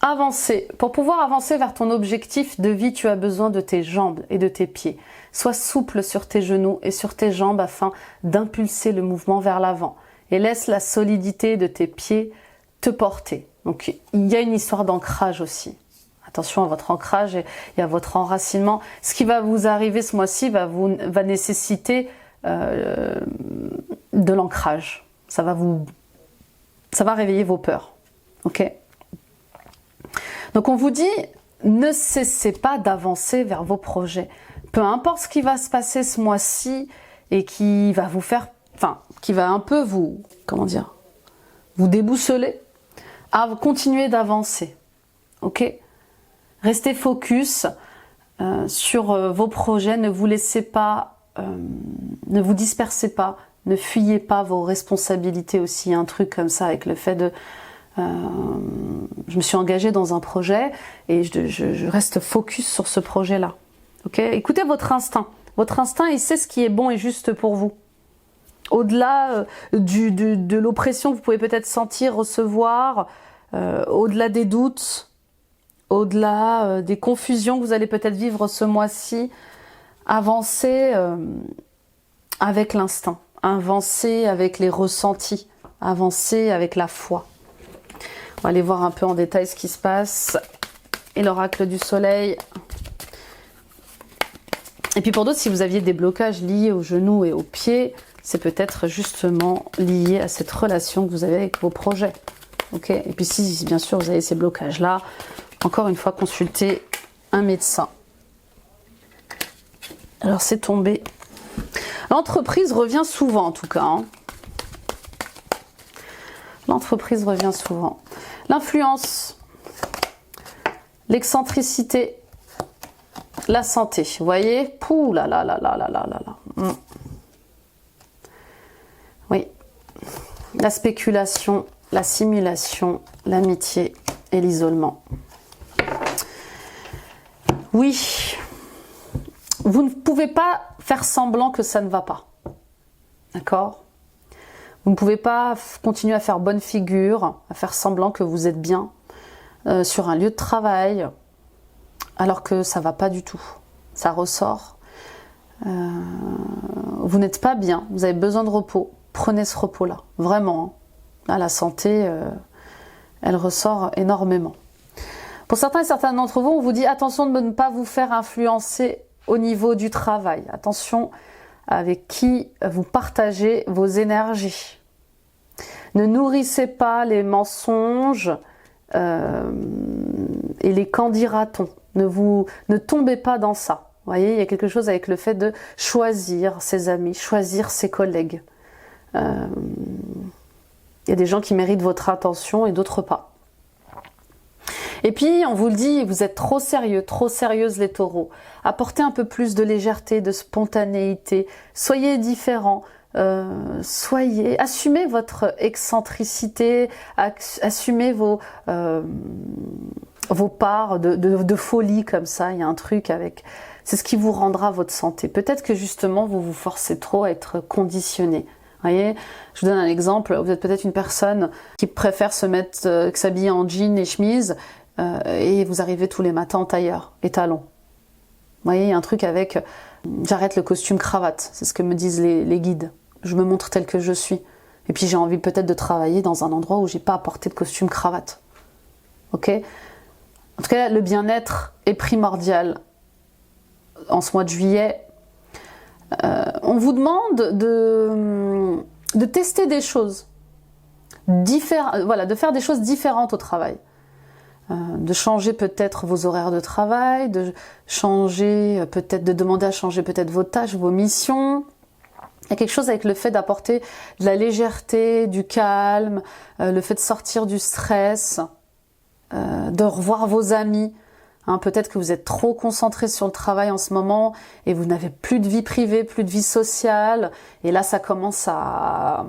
Avancer. Pour pouvoir avancer vers ton objectif de vie, tu as besoin de tes jambes et de tes pieds. Sois souple sur tes genoux et sur tes jambes afin d'impulser le mouvement vers l'avant. Et laisse la solidité de tes pieds te porter. Donc il y a une histoire d'ancrage aussi. Attention à votre ancrage et à votre enracinement. Ce qui va vous arriver ce mois-ci va nécessiter de l'ancrage. Ça va réveiller vos peurs. Ok ? Donc on vous dit, ne cessez pas d'avancer vers vos projets. Peu importe ce qui va se passer ce mois-ci et qui va vous faire, qui va un peu vous déboussoler, à continuer d'avancer. Ok ? Restez focus sur vos projets, ne vous laissez pas, ne vous dispersez pas, ne fuyez pas vos responsabilités aussi. Il y a un truc comme ça avec le fait de... je me suis engagée dans un projet et je reste focus sur ce projet-là. Okay ? Écoutez votre instinct. Votre instinct, il sait ce qui est bon et juste pour vous. Au-delà de l'oppression que vous pouvez peut-être sentir, recevoir, au-delà des doutes, au-delà des confusions que vous allez peut-être vivre ce mois-ci, avancez avec l'instinct, avancez avec les ressentis, avancez avec la foi. On va aller voir un peu en détail ce qui se passe. Et l'oracle du soleil. Et puis pour d'autres, si vous aviez des blocages liés aux genoux et aux pieds, c'est peut-être justement lié à cette relation que vous avez avec vos projets. Ok ? Et puis si bien sûr vous avez ces blocages-là, encore une fois, consultez un médecin. Alors c'est tombé. L'entreprise revient souvent en tout cas. Hein. L'entreprise revient souvent. L'influence, l'excentricité, la santé. Vous voyez ? Pouh là là là là là là là là. Oui. La spéculation, la simulation, l'amitié et l'isolement. Oui. Vous ne pouvez pas faire semblant que ça ne va pas. D'accord ? Vous ne pouvez pas continuer à faire bonne figure, à faire semblant que vous êtes bien sur un lieu de travail, alors que ça ne va pas du tout. Ça ressort. Vous n'êtes pas bien, vous avez besoin de repos. Prenez ce repos-là, vraiment. Là, la santé, elle ressort énormément. Pour certains et certaines d'entre vous, on vous dit attention de ne pas vous faire influencer au niveau du travail. Attention avec qui vous partagez vos énergies. Ne nourrissez pas les mensonges et les qu'en dira-t-on. Ne tombez pas dans ça. Vous voyez, il y a quelque chose avec le fait de choisir ses amis, choisir ses collègues. Il y a des gens qui méritent votre attention et d'autres pas. Et puis, on vous le dit, vous êtes trop sérieux, trop sérieuse les taureaux. Apportez un peu plus de légèreté, de spontanéité. Soyez différents. Assumez votre excentricité, assumez vos parts de folie comme ça. Il y a un truc avec... C'est ce qui vous rendra votre santé. Peut-être que justement, vous vous forcez trop à être conditionné. Vous voyez, je vous donne un exemple. Vous êtes peut-être une personne qui préfère s'habiller en jean et chemise et vous arrivez tous les matins en tailleur et talons. Vous voyez, il y a un truc avec j'arrête le costume cravate. C'est ce que me disent les guides. Je me montre tel que je suis. Et puis j'ai envie peut-être de travailler dans un endroit où j'ai pas à porter de costume cravate. Ok ? En tout cas, le bien-être est primordial. En ce mois de juillet, on vous demande de tester des choses, de faire des choses différentes au travail, de changer peut-être vos horaires de travail, de demander à changer peut-être vos tâches, vos missions. Il y a quelque chose avec le fait d'apporter de la légèreté, du calme, le fait de sortir du stress, de revoir vos amis. Peut-être que vous êtes trop concentré sur le travail en ce moment et vous n'avez plus de vie privée, plus de vie sociale. Et là, ça commence à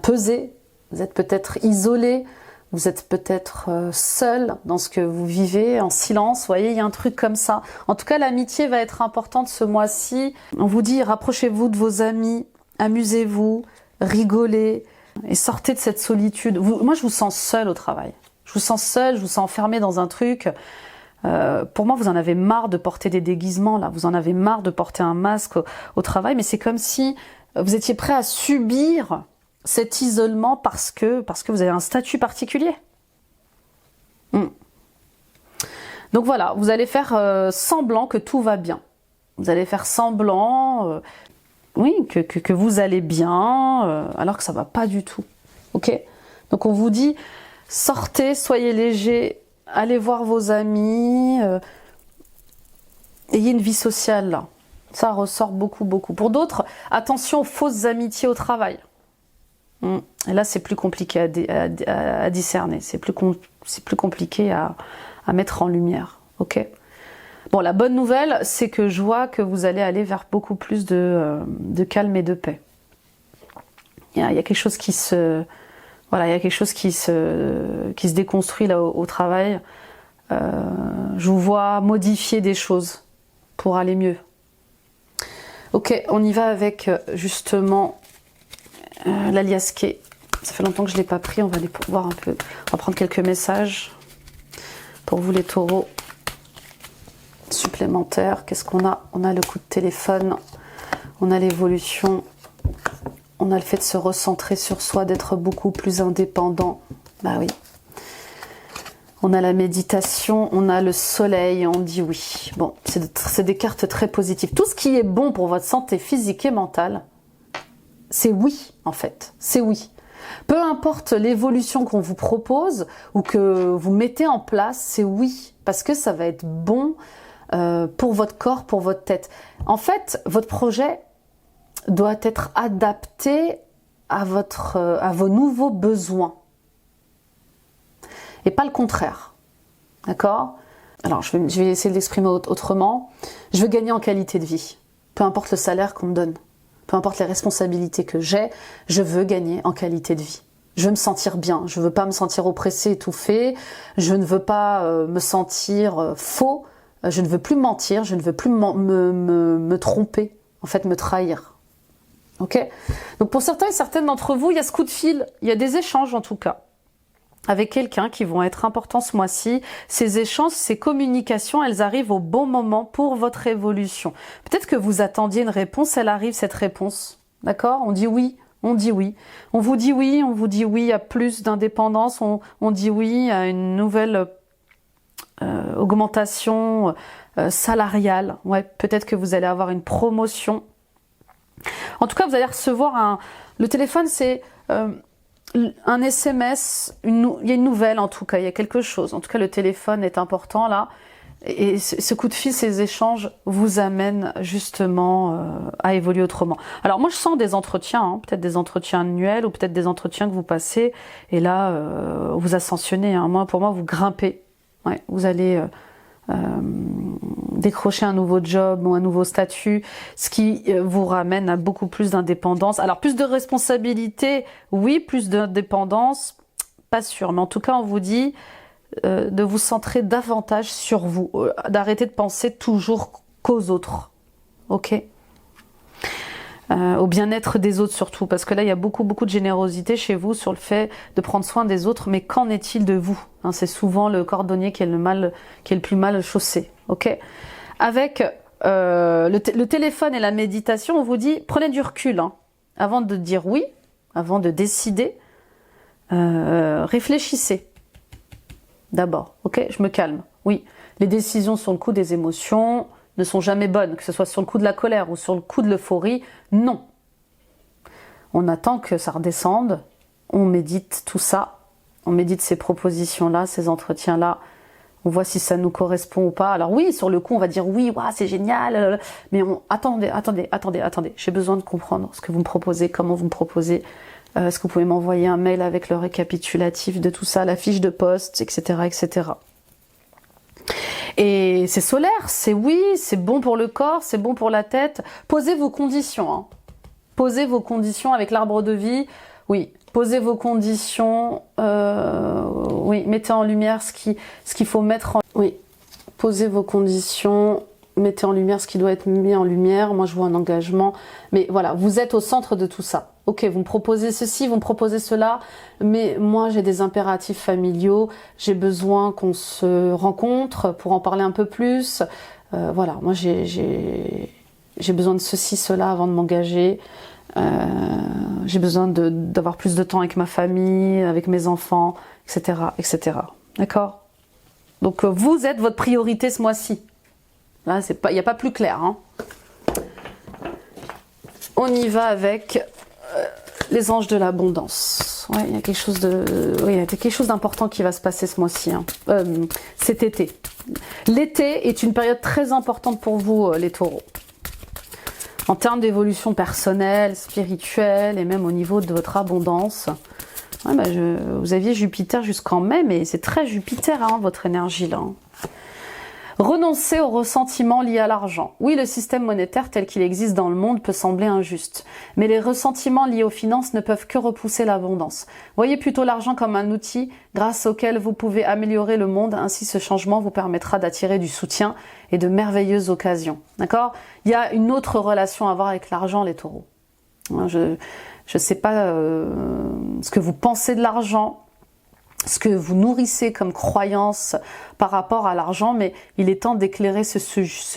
peser. Vous êtes peut-être isolé, vous êtes peut-être seul dans ce que vous vivez, en silence. Vous voyez, il y a un truc comme ça. En tout cas, l'amitié va être importante ce mois-ci. On vous dit, rapprochez-vous de vos amis, amusez-vous, rigolez et sortez de cette solitude. Moi, je vous sens seul au travail. Je vous sens seul, je vous sens enfermé dans un truc. Pour moi, vous en avez marre de porter des déguisements, là. Vous en avez marre de porter un masque au travail, mais c'est comme si vous étiez prêt à subir cet isolement parce que vous avez un statut particulier. Donc voilà, vous allez faire semblant que tout va bien. Vous allez faire semblant, que vous allez bien, alors que ça va pas du tout. Ok ? Donc on vous dit... Sortez, soyez léger, allez voir vos amis, ayez une vie sociale là. Ça ressort beaucoup, beaucoup. Pour d'autres, attention aux fausses amitiés au travail. Et là, c'est plus compliqué à discerner, c'est plus compliqué à mettre en lumière. Ok ? Bon, la bonne nouvelle, c'est que je vois que vous allez aller vers beaucoup plus de calme et de paix. Il y a quelque chose qui se déconstruit là au travail. Je vous vois modifier des choses pour aller mieux. Ok, on y va avec justement l'aliasqué. Ça fait longtemps que je ne l'ai pas pris, on va aller voir un peu. On va prendre quelques messages pour vous les taureaux supplémentaires. Qu'est-ce qu'on a ? On a le coup de téléphone, on a l'évolution. On a le fait de se recentrer sur soi, d'être beaucoup plus indépendant. Bah oui. On a la méditation, on a le soleil, on dit oui. Bon, c'est des cartes très positives. Tout ce qui est bon pour votre santé physique et mentale, c'est oui, en fait. C'est oui. Peu importe l'évolution qu'on vous propose ou que vous mettez en place, c'est oui. Parce que ça va être bon pour votre corps, pour votre tête. En fait, votre projet doit être adapté à vos nouveaux besoins. Et pas le contraire. D'accord ? Alors, je vais essayer de l'exprimer autrement. Je veux gagner en qualité de vie. Peu importe le salaire qu'on me donne. Peu importe les responsabilités que j'ai, je veux gagner en qualité de vie. Je veux me sentir bien. Je ne veux pas me sentir oppressée, étouffée. Je ne veux pas me sentir faux. Je ne veux plus mentir. Je ne veux plus me tromper. En fait, me trahir. Ok ? Donc pour certains et certaines d'entre vous, il y a ce coup de fil, il y a des échanges en tout cas, avec quelqu'un qui vont être importants ce mois-ci. Ces échanges, ces communications, elles arrivent au bon moment pour votre évolution. Peut-être que vous attendiez une réponse, elle arrive cette réponse. D'accord ? On dit oui, on dit oui. On vous dit oui à plus d'indépendance, on dit oui à une nouvelle augmentation salariale. Ouais, peut-être que vous allez avoir une promotion. En tout cas, vous allez recevoir le téléphone, c'est un SMS, il y a une nouvelle en tout cas, il y a quelque chose. En tout cas, le téléphone est important là. Et ce coup de fil, ces échanges vous amènent justement à évoluer autrement. Alors moi je sens des entretiens, hein, peut-être des entretiens annuels ou peut-être des entretiens que vous passez et là vous ascensionnez. Hein. Moi, pour moi vous grimpez. Ouais, vous allez décrocher un nouveau job ou un nouveau statut, ce qui vous ramène à beaucoup plus d'indépendance. Alors plus de responsabilité, oui, plus d'indépendance, pas sûr. Mais en tout cas on vous dit de vous centrer davantage sur vous, d'arrêter de penser toujours qu'aux autres, ok, au bien-être des autres surtout, parce que là il y a beaucoup de générosité chez vous sur le fait de prendre soin des autres, mais qu'en est-il de vous, hein, c'est souvent le cordonnier qui est le plus mal chaussé, ok. Avec le téléphone et la méditation, on vous dit prenez du recul, hein, avant de dire oui, avant de décider, réfléchissez. D'abord, ok, je me calme. Oui, les décisions sur le coup des émotions ne sont jamais bonnes, que ce soit sur le coup de la colère ou sur le coup de l'euphorie, non. On attend que ça redescende, on médite tout ça, on médite ces propositions-là, ces entretiens-là, on voit si ça nous correspond ou pas. Alors oui, sur le coup, on va dire oui, wow, c'est génial, mais attendez, j'ai besoin de comprendre ce que vous me proposez, comment vous me proposez. Est-ce que vous pouvez m'envoyer un mail avec le récapitulatif de tout ça, la fiche de poste, etc., etc. Et c'est solaire, c'est oui, c'est bon pour le corps, c'est bon pour la tête. Posez vos conditions. Hein. Posez vos conditions avec l'arbre de vie. Oui, posez vos conditions. Oui, mettez en lumière ce qu'il faut mettre en... Oui, posez vos conditions. Mettez en lumière ce qui doit être mis en lumière. Moi, je vois un engagement. Mais voilà, vous êtes au centre de tout ça. Ok, vous me proposez ceci, vous me proposez cela, mais moi, j'ai des impératifs familiaux. J'ai besoin qu'on se rencontre pour en parler un peu plus. Voilà, moi, j'ai besoin de ceci, cela avant de m'engager. J'ai besoin d'avoir plus de temps avec ma famille, avec mes enfants, etc., etc. D'accord? Donc, vous êtes votre priorité ce mois-ci. Là, il n'y a pas plus clair. Hein. On y va avec les anges de l'abondance. Ouais, il y a quelque chose il y a quelque chose d'important qui va se passer ce mois-ci. Hein. Cet été. L'été est une période très importante pour vous, les taureaux. En termes d'évolution personnelle, spirituelle et même au niveau de votre abondance. Ouais, bah vous aviez Jupiter jusqu'en mai, mais c'est très Jupiter, hein, votre énergie là. Renoncer aux ressentiments liés à l'argent. Oui, le système monétaire tel qu'il existe dans le monde peut sembler injuste, mais les ressentiments liés aux finances ne peuvent que repousser l'abondance. Voyez plutôt l'argent comme un outil grâce auquel vous pouvez améliorer le monde, ainsi ce changement vous permettra d'attirer du soutien et de merveilleuses occasions. D'accord ? Il y a une autre relation à avoir avec l'argent, les taureaux. Je ne sais pas ce que vous pensez de l'argent, ce que vous nourrissez comme croyance par rapport à l'argent, mais il est temps d'éclairer ce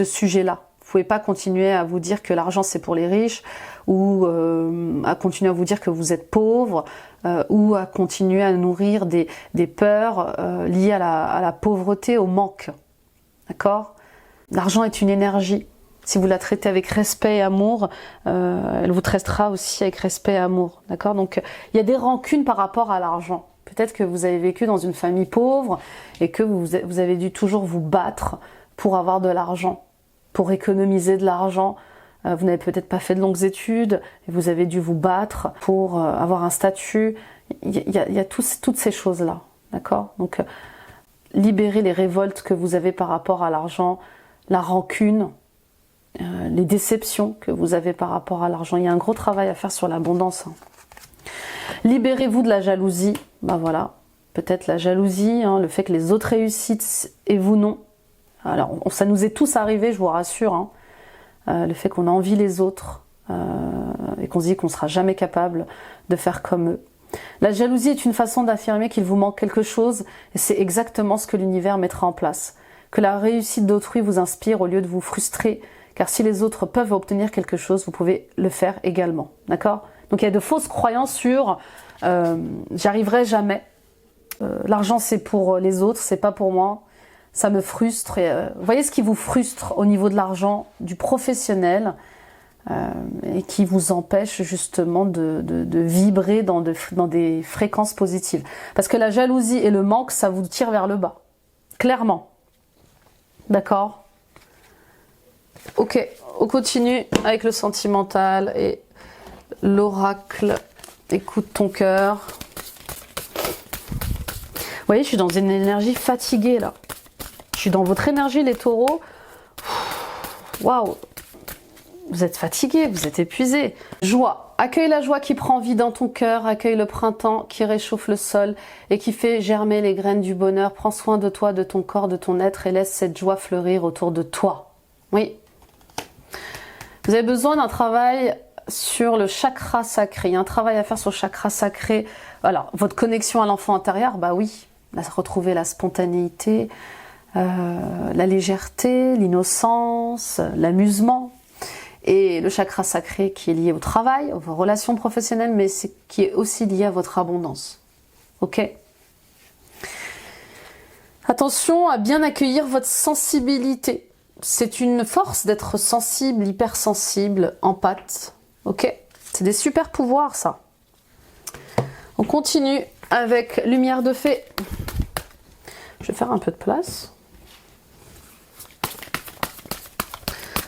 sujet-là. Vous ne pouvez pas continuer à vous dire que l'argent c'est pour les riches, ou à continuer à vous dire que vous êtes pauvre, ou à continuer à nourrir des peurs liées à la pauvreté, au manque. D'accord ? L'argent est une énergie. Si vous la traitez avec respect et amour, elle vous traitera aussi avec respect et amour. D'accord ? Donc il y a des rancunes par rapport à l'argent. Peut-être que vous avez vécu dans une famille pauvre et que vous avez dû toujours vous battre pour avoir de l'argent, pour économiser de l'argent. Vous n'avez peut-être pas fait de longues études et vous avez dû vous battre pour avoir un statut. Il y a toutes ces choses-là, d'accord ? Donc, libérez les révoltes que vous avez par rapport à l'argent, la rancune, les déceptions que vous avez par rapport à l'argent. Il y a un gros travail à faire sur l'abondance. Hein. Libérez-vous de la jalousie. Ben voilà, peut-être la jalousie, hein, le fait que les autres réussissent et vous non. Alors, ça nous est tous arrivé, je vous rassure. Hein. Le fait qu'on a envie les autres et qu'on se dit qu'on ne sera jamais capable de faire comme eux. La jalousie est une façon d'affirmer qu'il vous manque quelque chose et c'est exactement ce que l'univers mettra en place. Que la réussite d'autrui vous inspire au lieu de vous frustrer, car si les autres peuvent obtenir quelque chose, vous pouvez le faire également. D'accord ? Donc il y a de fausses croyances sur j'arriverai jamais. L'argent c'est pour les autres, c'est pas pour moi. Ça me frustre. Vous voyez ce qui vous frustre au niveau de l'argent, du professionnel, et qui vous empêche justement de vibrer dans des fréquences positives. Parce que la jalousie et le manque, ça vous tire vers le bas. Clairement. D'accord? Ok, on continue avec le sentimental et l'oracle. Écoute ton cœur. Vous voyez, je suis dans une énergie fatiguée là. Je suis dans votre énergie, les taureaux. Waouh! Vous êtes fatigués, vous êtes épuisés. Joie. Accueille la joie qui prend vie dans ton cœur. Accueille le printemps qui réchauffe le sol et qui fait germer les graines du bonheur. Prends soin de toi, de ton corps, de ton être et laisse cette joie fleurir autour de toi. Oui. Vous avez besoin d'un travail sur le chakra sacré. Il y a un travail à faire sur le chakra sacré. Alors, votre connexion à l'enfant intérieur, bah oui. Retrouver la spontanéité, la légèreté, l'innocence, l'amusement. Et le chakra sacré qui est lié au travail, aux relations professionnelles, mais qui est aussi lié à votre abondance. Ok? Attention à bien accueillir votre sensibilité. C'est une force d'être sensible, hypersensible, empathe. Ok? C'est des super pouvoirs, ça. On continue avec Lumière de Fée. Je vais faire un peu de place.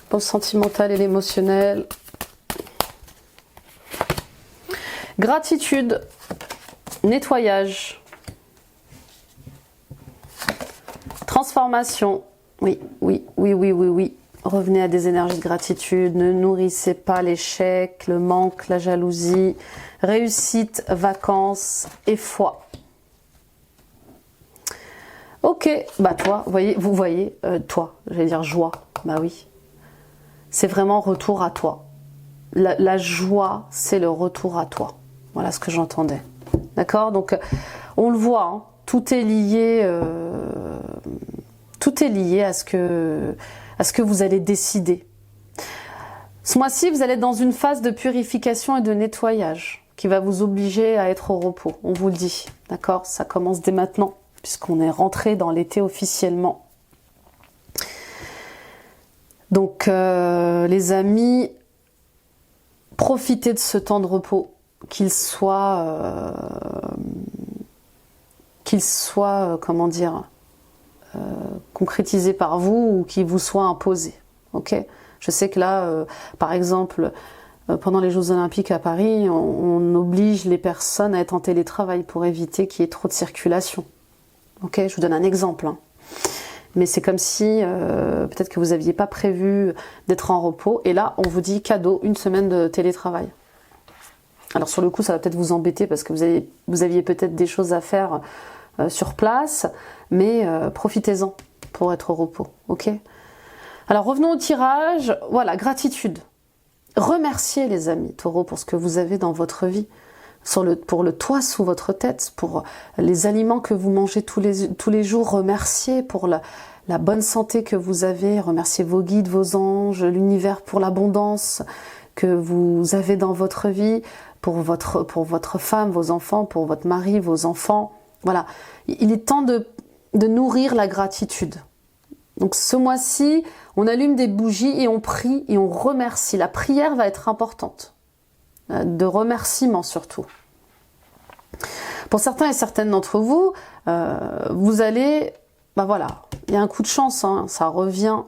Pour le sentimental et l'émotionnel. Gratitude. Nettoyage. Transformation. Oui, oui, oui, oui, oui, oui. Revenez à des énergies de gratitude. Ne nourrissez pas l'échec, le manque, la jalousie. Réussite, vacances et foi. Ok, bah toi, vous voyez, toi, j'allais dire joie. Bah oui. C'est vraiment retour à toi. La joie, c'est le retour à toi. Voilà ce que j'entendais. D'accord? Donc, on le voit, hein, tout est lié à ce que vous allez décider. Ce mois-ci, vous allez être dans une phase de purification et de nettoyage qui va vous obliger à être au repos. On vous le dit. D'accord? Ça commence dès maintenant, puisqu'on est rentré dans l'été officiellement. Donc, les amis, profitez de ce temps de repos, qu'il soit, comment dire, concrétisé par vous ou qu'il vous soit imposé. Ok? Je sais que là, par exemple, pendant les Jeux Olympiques à Paris, on oblige les personnes à être en télétravail pour éviter qu'il y ait trop de circulation. Ok? Je vous donne un exemple. Hein. Mais c'est comme si peut-être que vous n'aviez pas prévu d'être en repos. Et là, on vous dit cadeau, 1 semaine de télétravail. Alors sur le coup, ça va peut-être vous embêter parce que vous aviez peut-être des choses à faire sur place. Mais profitez-en pour être au repos. Ok? Alors revenons au tirage. Voilà, gratitude. Remerciez les amis taureaux pour ce que vous avez dans votre vie. Pour le toit sous votre tête, pour les aliments que vous mangez tous les jours, remerciez pour la bonne santé que vous avez, remerciez vos guides, vos anges, l'univers pour l'abondance que vous avez dans votre vie, pour votre femme, vos enfants, pour votre mari, vos enfants. Voilà, il est temps de nourrir la gratitude. Donc ce mois-ci, on allume des bougies et on prie et on remercie. La prière va être importante. De remerciements surtout. Pour certains et certaines d'entre vous, vous allez, bah voilà, il y a un coup de chance, hein, ça revient,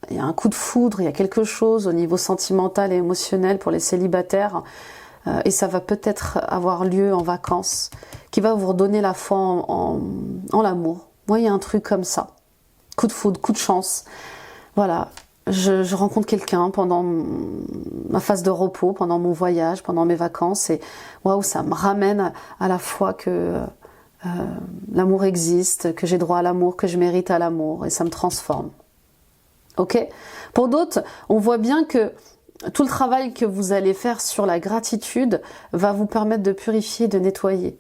il y a un coup de foudre, il y a quelque chose au niveau sentimental et émotionnel pour les célibataires, et ça va peut-être avoir lieu en vacances, qui va vous redonner la foi en l'amour. Moi, il y a un truc comme ça, coup de foudre, coup de chance, voilà. Je rencontre quelqu'un pendant ma phase de repos, pendant mon voyage, pendant mes vacances et waouh, ça me ramène à la fois que l'amour existe, que j'ai droit à l'amour, que je mérite à l'amour et ça me transforme. Ok? Pour d'autres, on voit bien que tout le travail que vous allez faire sur la gratitude va vous permettre de purifier, de nettoyer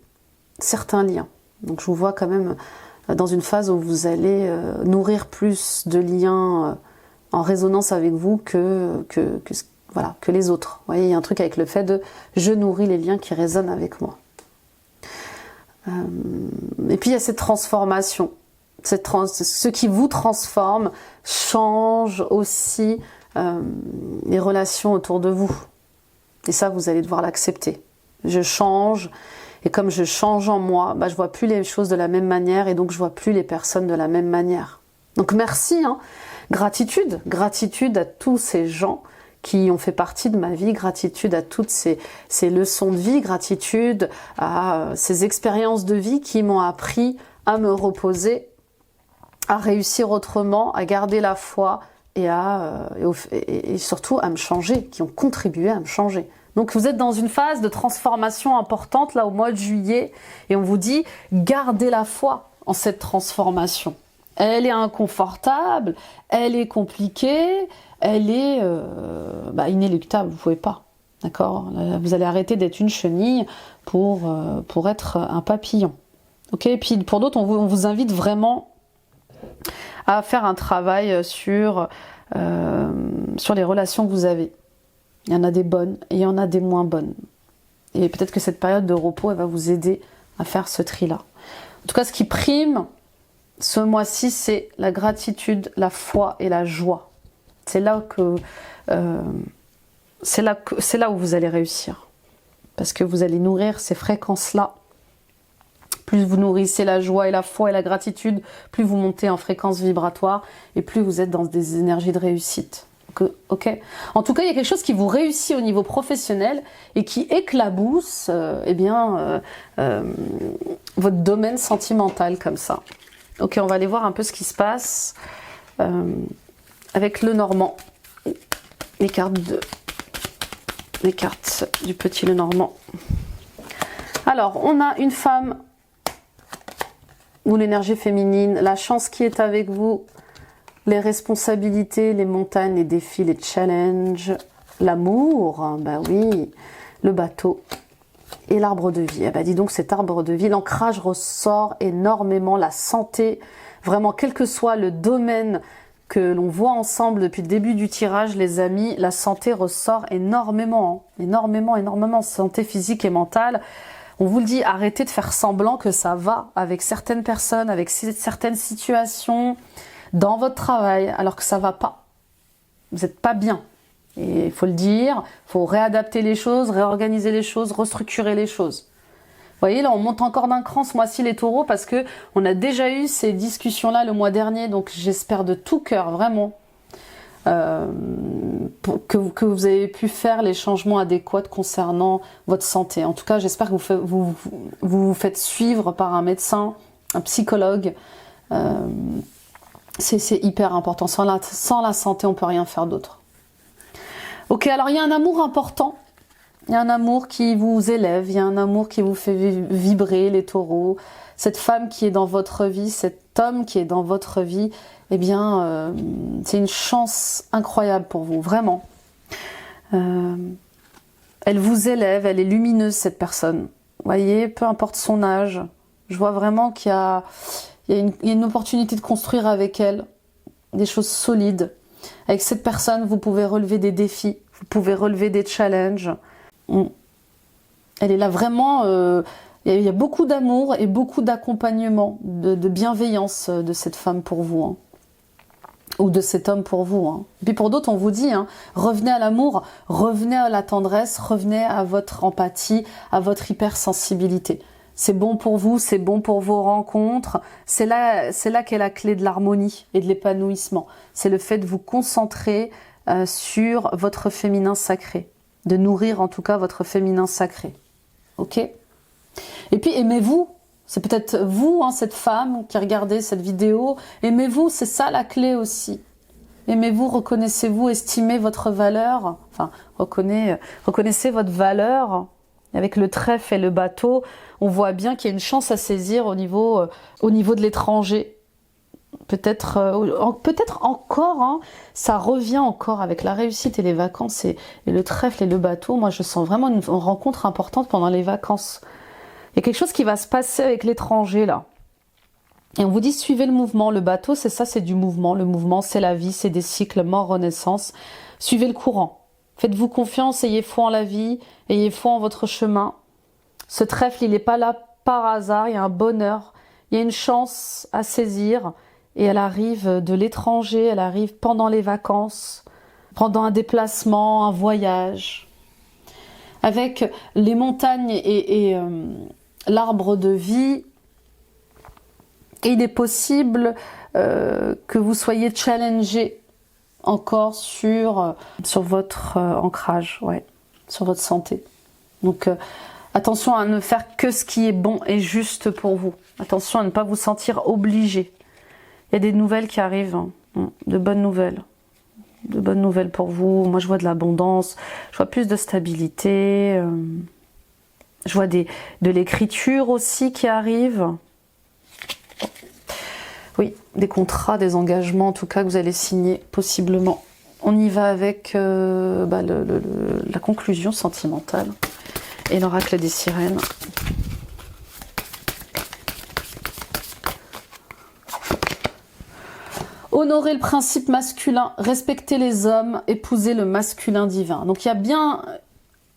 certains liens. Donc je vous vois quand même dans une phase où vous allez nourrir plus de liens en résonance avec vous que les autres. Vous voyez, il y a un truc avec le fait de « je nourris les liens qui résonnent avec moi ». Et puis il y a cette transformation. Ce qui vous transforme change aussi les relations autour de vous. Et ça, vous allez devoir l'accepter. Je change, et comme je change en moi, bah, je vois plus les choses de la même manière, et donc je vois plus les personnes de la même manière. Donc merci, hein. Gratitude, gratitude à tous ces gens qui ont fait partie de ma vie, gratitude à toutes ces leçons de vie, gratitude à ces expériences de vie qui m'ont appris à me reposer, à réussir autrement, à garder la foi et surtout à me changer, qui ont contribué à me changer. Donc vous êtes dans une phase de transformation importante là au mois de juillet et on vous dit gardez la foi en cette transformation. Elle est inconfortable, elle est compliquée, elle est inéluctable, vous ne pouvez pas. D'accord? Vous allez arrêter d'être une chenille pour être un papillon. Ok? Et puis pour d'autres, on vous invite vraiment à faire un travail sur les relations que vous avez. Il y en a des bonnes et il y en a des moins bonnes. Et peut-être que cette période de repos, elle va vous aider à faire ce tri-là. En tout cas, ce qui prime ce mois-ci, c'est la gratitude, la foi et la joie. C'est là où vous allez réussir. Parce que vous allez nourrir ces fréquences-là. Plus vous nourrissez la joie et la foi et la gratitude, plus vous montez en fréquence vibratoire et plus vous êtes dans des énergies de réussite. Ok. En tout cas, il y a quelque chose qui vous réussit au niveau professionnel et qui éclabousse votre domaine sentimental comme ça. Ok, on va aller voir un peu ce qui se passe avec le Normand. Les cartes du petit Lenormand. Alors, on a une femme ou l'énergie féminine, la chance qui est avec vous, les responsabilités, les montagnes, les défis, les challenges, l'amour, bah oui, le bateau et l'arbre de vie. Eh ben dis donc, cet arbre de vie, l'ancrage ressort énormément, la santé, vraiment quel que soit le domaine que l'on voit ensemble depuis le début du tirage, les amis, la santé ressort énormément, hein, énormément, santé physique et mentale. On vous le dit, arrêtez de faire semblant que ça va avec certaines personnes, avec certaines situations, dans votre travail, alors que ça va pas. Vous n'êtes pas bien. Et il faut le dire, il faut réadapter les choses, réorganiser les choses, restructurer les choses. Vous voyez, là, on monte encore d'un cran ce mois-ci les taureaux parce que on a déjà eu ces discussions-là le mois dernier. Donc, j'espère de tout cœur, vraiment, que vous avez pu faire les changements adéquats concernant votre santé. En tout cas, j'espère que vous faites suivre par un médecin, un psychologue. C'est hyper important. Sans la santé, on ne peut rien faire d'autre. Ok, alors il y a un amour important. Il y a un amour qui vous élève. Il y a un amour qui vous fait vibrer, les taureaux. Cette femme qui est dans votre vie, cet homme qui est dans votre vie, eh bien, c'est une chance incroyable pour vous, vraiment. Elle vous élève, elle est lumineuse, cette personne. Vous voyez, peu importe son âge, je vois vraiment qu'il y a une opportunité de construire avec elle des choses solides. Avec cette personne, vous pouvez relever des défis, vous pouvez relever des challenges. Elle est là vraiment... il y a beaucoup d'amour et beaucoup d'accompagnement, de bienveillance de cette femme pour vous. Hein. Ou de cet homme pour vous. Hein. Et puis pour d'autres, on vous dit, hein, revenez à l'amour, revenez à la tendresse, revenez à votre empathie, à votre hypersensibilité. C'est bon pour vous, c'est bon pour vos rencontres. C'est là qu'est la clé de l'harmonie et de l'épanouissement. C'est le fait de vous concentrer sur votre féminin sacré. De nourrir en tout cas votre féminin sacré. Ok ? Et puis aimez-vous. C'est peut-être vous, hein, cette femme qui regardez cette vidéo. Aimez-vous, c'est ça la clé aussi. Aimez-vous, reconnaissez-vous, estimez votre valeur. Enfin, reconnaissez votre valeur. Avec le trèfle et le bateau, on voit bien qu'il y a une chance à saisir au niveau de l'étranger. Peut-être encore, hein, ça revient encore avec la réussite et les vacances et le trèfle et le bateau. Moi, je sens vraiment une rencontre importante pendant les vacances. Il y a quelque chose qui va se passer avec l'étranger, là. Et on vous dit, suivez le mouvement. Le bateau, c'est ça, c'est du mouvement. Le mouvement, c'est la vie, c'est des cycles mort-renaissance. Suivez le courant. Faites-vous confiance, ayez foi en la vie, ayez foi en votre chemin. Ce trèfle, il n'est pas là par hasard, il y a un bonheur, il y a une chance à saisir. Et elle arrive de l'étranger, elle arrive pendant les vacances, pendant un déplacement, un voyage. Avec les montagnes et l'arbre de vie, et il est possible que vous soyez challengé encore sur votre ancrage, ouais, sur votre santé. Donc attention à ne faire que ce qui est bon et juste pour vous. Attention à ne pas vous sentir obligé. Il y a des nouvelles qui arrivent, hein, de bonnes nouvelles. De bonnes nouvelles pour vous. Moi je vois de l'abondance, je vois plus de stabilité, je vois de l'écriture aussi qui arrive. Oui, des contrats, des engagements en tout cas que vous allez signer possiblement. On y va avec la conclusion sentimentale et l'oracle des sirènes. Honorer le principe masculin, respecter les hommes, épouser le masculin divin. Donc il y a bien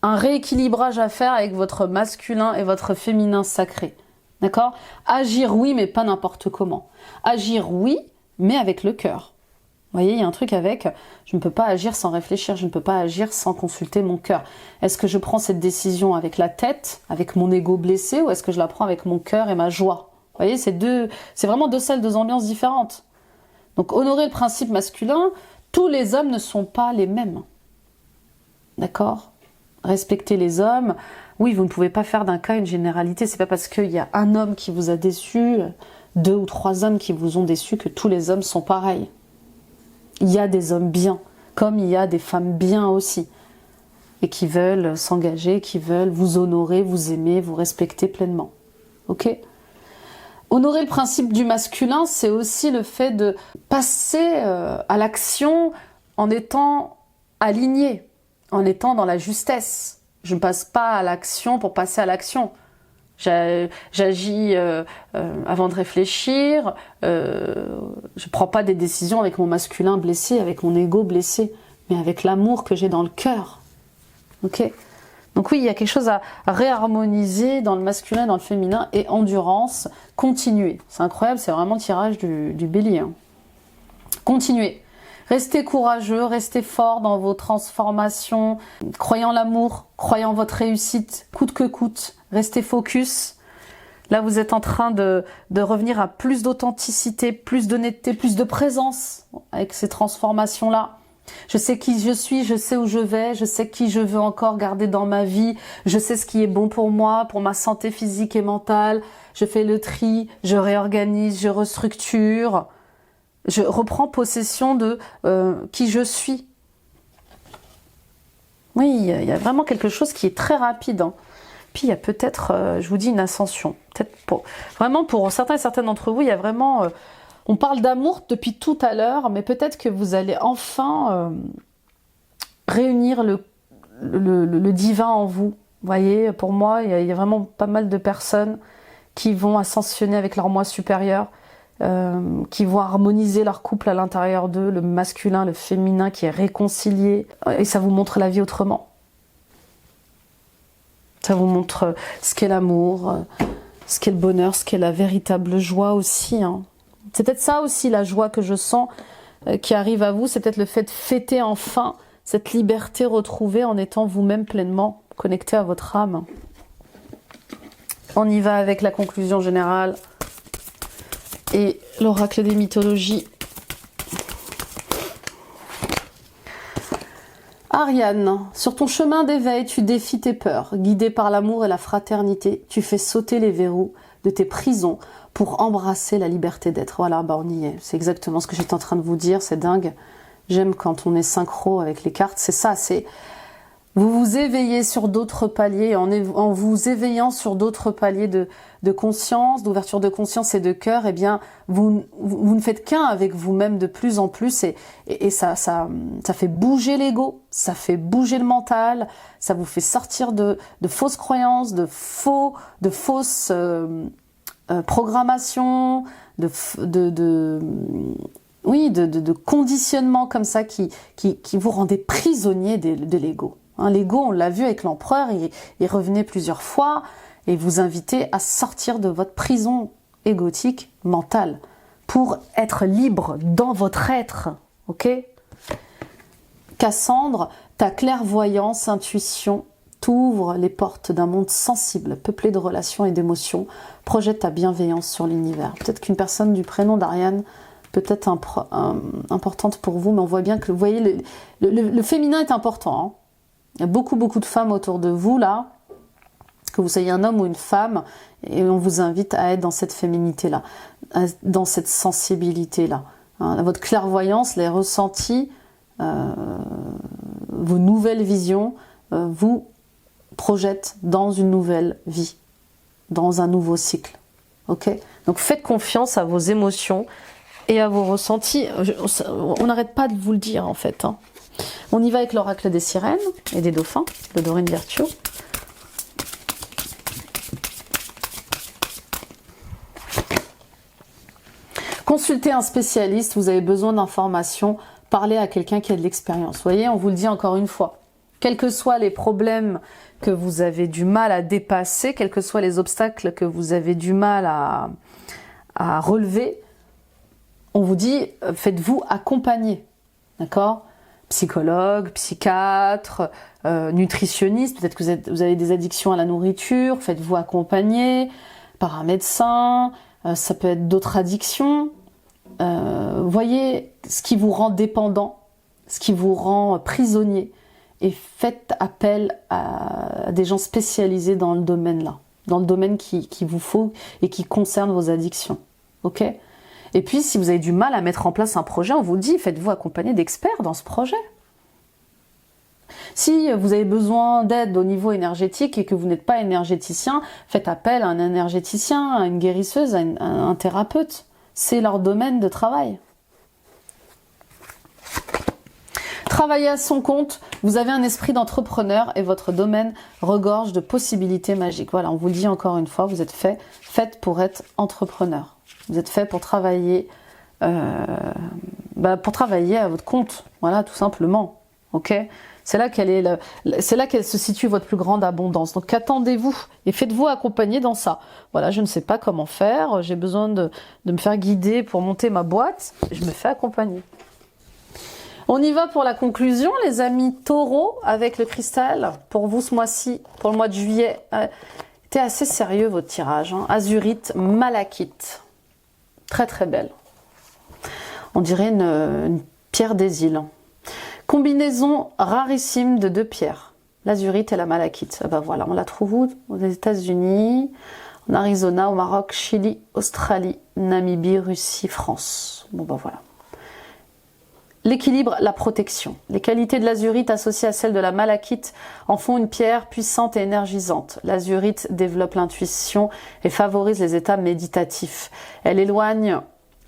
un rééquilibrage à faire avec votre masculin et votre féminin sacré. D'accord? Agir oui, mais pas n'importe comment. Agir oui, mais avec le cœur. Vous voyez, il y a un truc avec, je ne peux pas agir sans réfléchir, je ne peux pas agir sans consulter mon cœur. Est-ce que je prends cette décision avec la tête, avec mon ego blessé, ou est-ce que je la prends avec mon cœur et ma joie? Vous voyez, c'est vraiment deux salles, deux ambiances différentes. Donc, honorer le principe masculin, tous les hommes ne sont pas les mêmes. D'accord? Respecter les hommes, oui, vous ne pouvez pas faire d'un cas une généralité. C'est pas parce qu'il y a un homme qui vous a déçu, 2 ou 3 hommes qui vous ont déçu, que tous les hommes sont pareils. Il y a des hommes bien, comme il y a des femmes bien aussi, et qui veulent s'engager, qui veulent vous honorer, vous aimer, vous respecter pleinement. Ok? Honorer le principe du masculin, c'est aussi le fait de passer à l'action en étant aligné, en étant dans la justesse. Je ne passe pas à l'action pour passer à l'action. J'agis avant de réfléchir, je ne prends pas des décisions avec mon masculin blessé, avec mon ego blessé, mais avec l'amour que j'ai dans le cœur. Ok? Donc oui, il y a quelque chose à réharmoniser dans le masculin et dans le féminin, et endurance, continuer. C'est incroyable, c'est vraiment le tirage du bélier. Hein. Continuez. Restez courageux, restez fort dans vos transformations, croyant l'amour, croyant votre réussite, coûte que coûte. Restez focus. Là, vous êtes en train de revenir à plus d'authenticité, plus d'honnêteté, plus de présence avec ces transformations-là. Je sais qui je suis, je sais où je vais, je sais qui je veux encore garder dans ma vie, je sais ce qui est bon pour moi, pour ma santé physique et mentale. Je fais le tri, je réorganise, je restructure. Je reprends possession de qui je suis. Oui, il y a vraiment quelque chose qui est très rapide. Hein. Puis il y a peut-être, je vous dis, une ascension. Peut-être vraiment pour certains et certaines d'entre vous, il y a vraiment... on parle d'amour depuis tout à l'heure, mais peut-être que vous allez enfin réunir le divin en vous. Vous voyez, pour moi, il y a vraiment pas mal de personnes qui vont ascensionner avec leur moi supérieur, qui vont harmoniser leur couple à l'intérieur d'eux, le masculin, le féminin qui est réconcilié, et ça vous montre la vie autrement. Ça vous montre ce qu'est l'amour, ce qu'est le bonheur, ce qu'est la véritable joie aussi. Hein. C'est peut-être ça aussi la joie que je sens qui arrive à vous, c'est peut-être le fait de fêter enfin cette liberté retrouvée en étant vous-même pleinement connecté à votre âme. On y va avec la conclusion générale et l'oracle des mythologies. Ariane, sur ton chemin d'éveil, tu défies tes peurs. Guidé par l'amour et la fraternité, tu fais sauter les verrous de tes prisons pour embrasser la liberté d'être. Voilà, bah on y est. C'est exactement ce que j'étais en train de vous dire, c'est dingue. J'aime quand on est synchro avec les cartes, c'est ça, c'est... Vous vous éveillez sur d'autres paliers, en vous éveillant sur d'autres paliers de conscience, d'ouverture de conscience et de cœur, eh bien, vous ne faites qu'un avec vous-même de plus en plus, et ça fait bouger l'ego, ça fait bouger le mental, ça vous fait sortir de fausses croyances, de fausses programmations, de conditionnements comme ça qui vous rendez prisonnier de l'ego. Hein, l'ego, on l'a vu avec l'empereur, il revenait plusieurs fois et vous invitait à sortir de votre prison égotique mentale pour être libre dans votre être. Ok ? Cassandre, ta clairvoyance, intuition t'ouvre les portes d'un monde sensible, peuplé de relations et d'émotions. Projette ta bienveillance sur l'univers. Peut-être qu'une personne du prénom d'Ariane peut-être importante pour vous, mais on voit bien que, vous voyez, le féminin est important. Hein. Il y a beaucoup de femmes autour de vous, là, que vous soyez un homme ou une femme, et on vous invite à être dans cette féminité-là, dans cette sensibilité-là. Hein, votre clairvoyance, les ressentis, vos nouvelles visions vous projettent dans une nouvelle vie, dans un nouveau cycle. Ok ? Donc faites confiance à vos émotions et à vos ressentis. On n'arrête pas de vous le dire en fait. Hein. On y va avec l'oracle des sirènes et des dauphins, de Doreen Virtue. Consultez un spécialiste, vous avez besoin d'informations, parlez à quelqu'un qui a de l'expérience. Vous voyez, on vous le dit encore une fois. Quels que soient les problèmes que vous avez du mal à dépasser, quels que soient les obstacles que vous avez du mal à relever, on vous dit, faites-vous accompagner. D'accord ? Psychologue, psychiatre, nutritionniste, peut-être que vous avez des addictions à la nourriture, faites-vous accompagner par un médecin, ça peut être d'autres addictions. Voyez ce qui vous rend dépendant, ce qui vous rend prisonnier, et faites appel à des gens spécialisés dans le domaine-là, dans le domaine qu'il vous faut et qui concerne vos addictions. Ok ? Et puis, si vous avez du mal à mettre en place un projet, on vous dit, faites-vous accompagner d'experts dans ce projet. Si vous avez besoin d'aide au niveau énergétique et que vous n'êtes pas énergéticien, faites appel à un énergéticien, à une guérisseuse, à un thérapeute. C'est leur domaine de travail. Travaillez à son compte, vous avez un esprit d'entrepreneur et votre domaine regorge de possibilités magiques. Voilà, on vous le dit encore une fois, vous êtes faites pour être entrepreneur. Vous êtes fait pour travailler, à votre compte, voilà, tout simplement. Ok ? C'est là qu'elle se situe votre plus grande abondance. Donc attendez-vous et faites-vous accompagner dans ça. Voilà, je ne sais pas comment faire, j'ai besoin de me faire guider pour monter ma boîte, je me fais accompagner. On y va pour la conclusion, les amis taureaux, avec le cristal. Pour vous ce mois-ci, pour le mois de juillet, c'était assez sérieux votre tirage. Hein. Azurite, malachite. Très très belle. On dirait une pierre des îles. Combinaison rarissime de deux pierres, l'azurite et la malachite. Ah ben voilà, on la trouve où ? Aux États-Unis, en Arizona, au Maroc, Chili, Australie, Namibie, Russie, France. Bon ben voilà. L'équilibre, la protection. Les qualités de l'azurite associées à celles de la malachite en font une pierre puissante et énergisante. L'azurite développe l'intuition et favorise les états méditatifs. Elle éloigne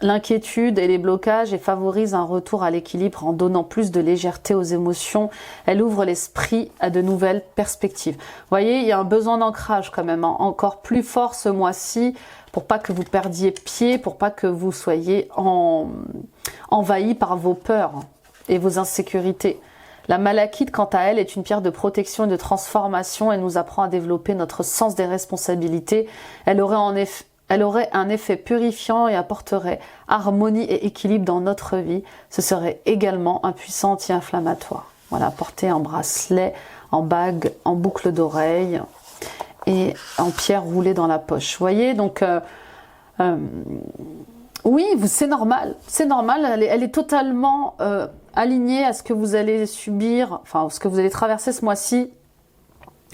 l'inquiétude et les blocages et favorise un retour à l'équilibre en donnant plus de légèreté aux émotions. Elle ouvre l'esprit à de nouvelles perspectives. Vous voyez, il y a un besoin d'ancrage quand même, hein, encore plus fort ce mois-ci, pour pas que vous perdiez pied, pour pas que vous soyez envahi par vos peurs et vos insécurités. La malachite, quant à elle, est une pierre de protection et de transformation. Elle nous apprend à développer notre sens des responsabilités. Elle aurait un effet purifiant et apporterait harmonie et équilibre dans notre vie. Ce serait également un puissant anti-inflammatoire. Voilà, porter un bracelet, en bague, en boucle d'oreille et en pierre roulée dans la poche. Vous voyez, donc oui, c'est normal. C'est normal, elle est totalement alignée à ce que vous allez subir, enfin, ce que vous allez traverser ce mois-ci.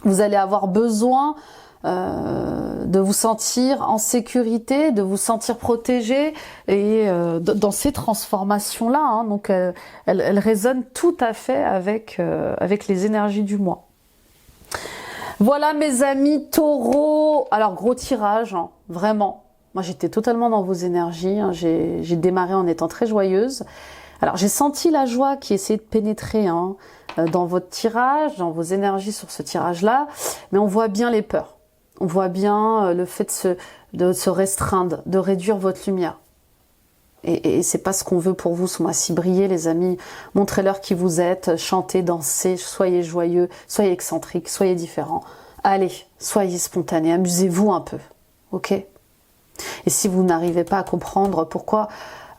Vous allez avoir besoin de vous sentir en sécurité, de vous sentir protégé et dans ces transformations-là. Hein, donc elle résonne tout à fait avec les énergies du mois. Voilà mes amis taureaux. Alors gros tirage, hein, vraiment. Moi j'étais totalement dans vos énergies. Hein, j'ai démarré en étant très joyeuse. Alors j'ai senti la joie qui essayait de pénétrer hein, dans votre tirage, dans vos énergies sur ce tirage-là. Mais on voit bien les peurs. On voit bien le fait de se restreindre, de réduire votre lumière. Et c'est pas ce qu'on veut pour vous ce mois-ci. Brillez les amis, montrez-leur qui vous êtes, chantez, dansez, soyez joyeux, soyez excentriques, soyez différents. Allez, soyez spontanés, amusez-vous un peu, ok ? Et si vous n'arrivez pas à comprendre pourquoi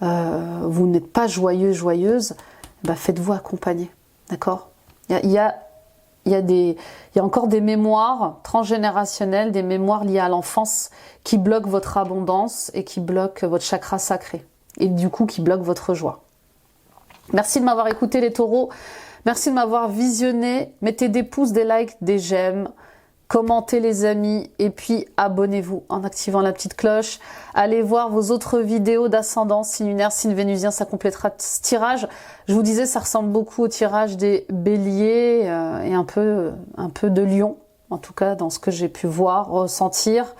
vous n'êtes pas joyeux, joyeuse, bah faites-vous accompagner, d'accord ? Il y a encore des mémoires transgénérationnelles, des mémoires liées à l'enfance qui bloquent votre abondance et qui bloquent votre chakra sacré. et du coup qui bloquent votre joie. Merci de m'avoir écouté les taureaux, merci de m'avoir visionné, mettez des pouces, des likes, des j'aime, commentez les amis et puis abonnez-vous en activant la petite cloche. Allez voir vos autres vidéos d'ascendant, signe lunaire, signe vénusien, ça complétera ce tirage. Je vous disais, ça ressemble beaucoup au tirage des béliers et un peu de lion, en tout cas dans ce que j'ai pu voir, ressentir.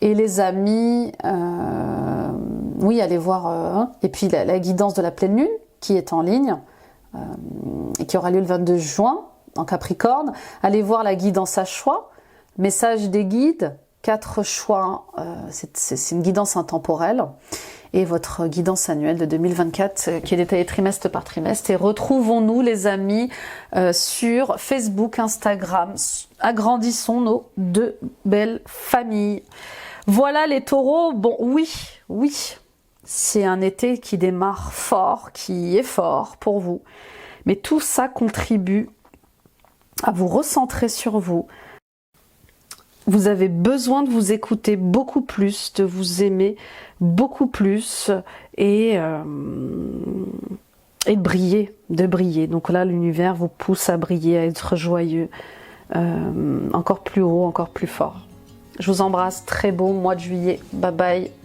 Et les amis, oui, allez voir, et puis la guidance de la pleine lune qui est en ligne et qui aura lieu le 22 juin en Capricorne. Allez voir la guidance à choix. Message des guides, 4 choix, c'est une guidance intemporelle, et votre guidance annuelle de 2024 qui est détaillée trimestre par trimestre. Et retrouvons-nous les amis sur Facebook, Instagram, agrandissons nos 2 belles familles. Voilà les taureaux, bon oui, c'est un été qui démarre fort, qui est fort pour vous, mais tout ça contribue à vous recentrer sur vous. Vous avez besoin de vous écouter beaucoup plus, de vous aimer beaucoup plus et de briller, Donc là, l'univers vous pousse à briller, à être joyeux, encore plus haut, encore plus fort. Je vous embrasse, très beau mois de juillet. Bye bye.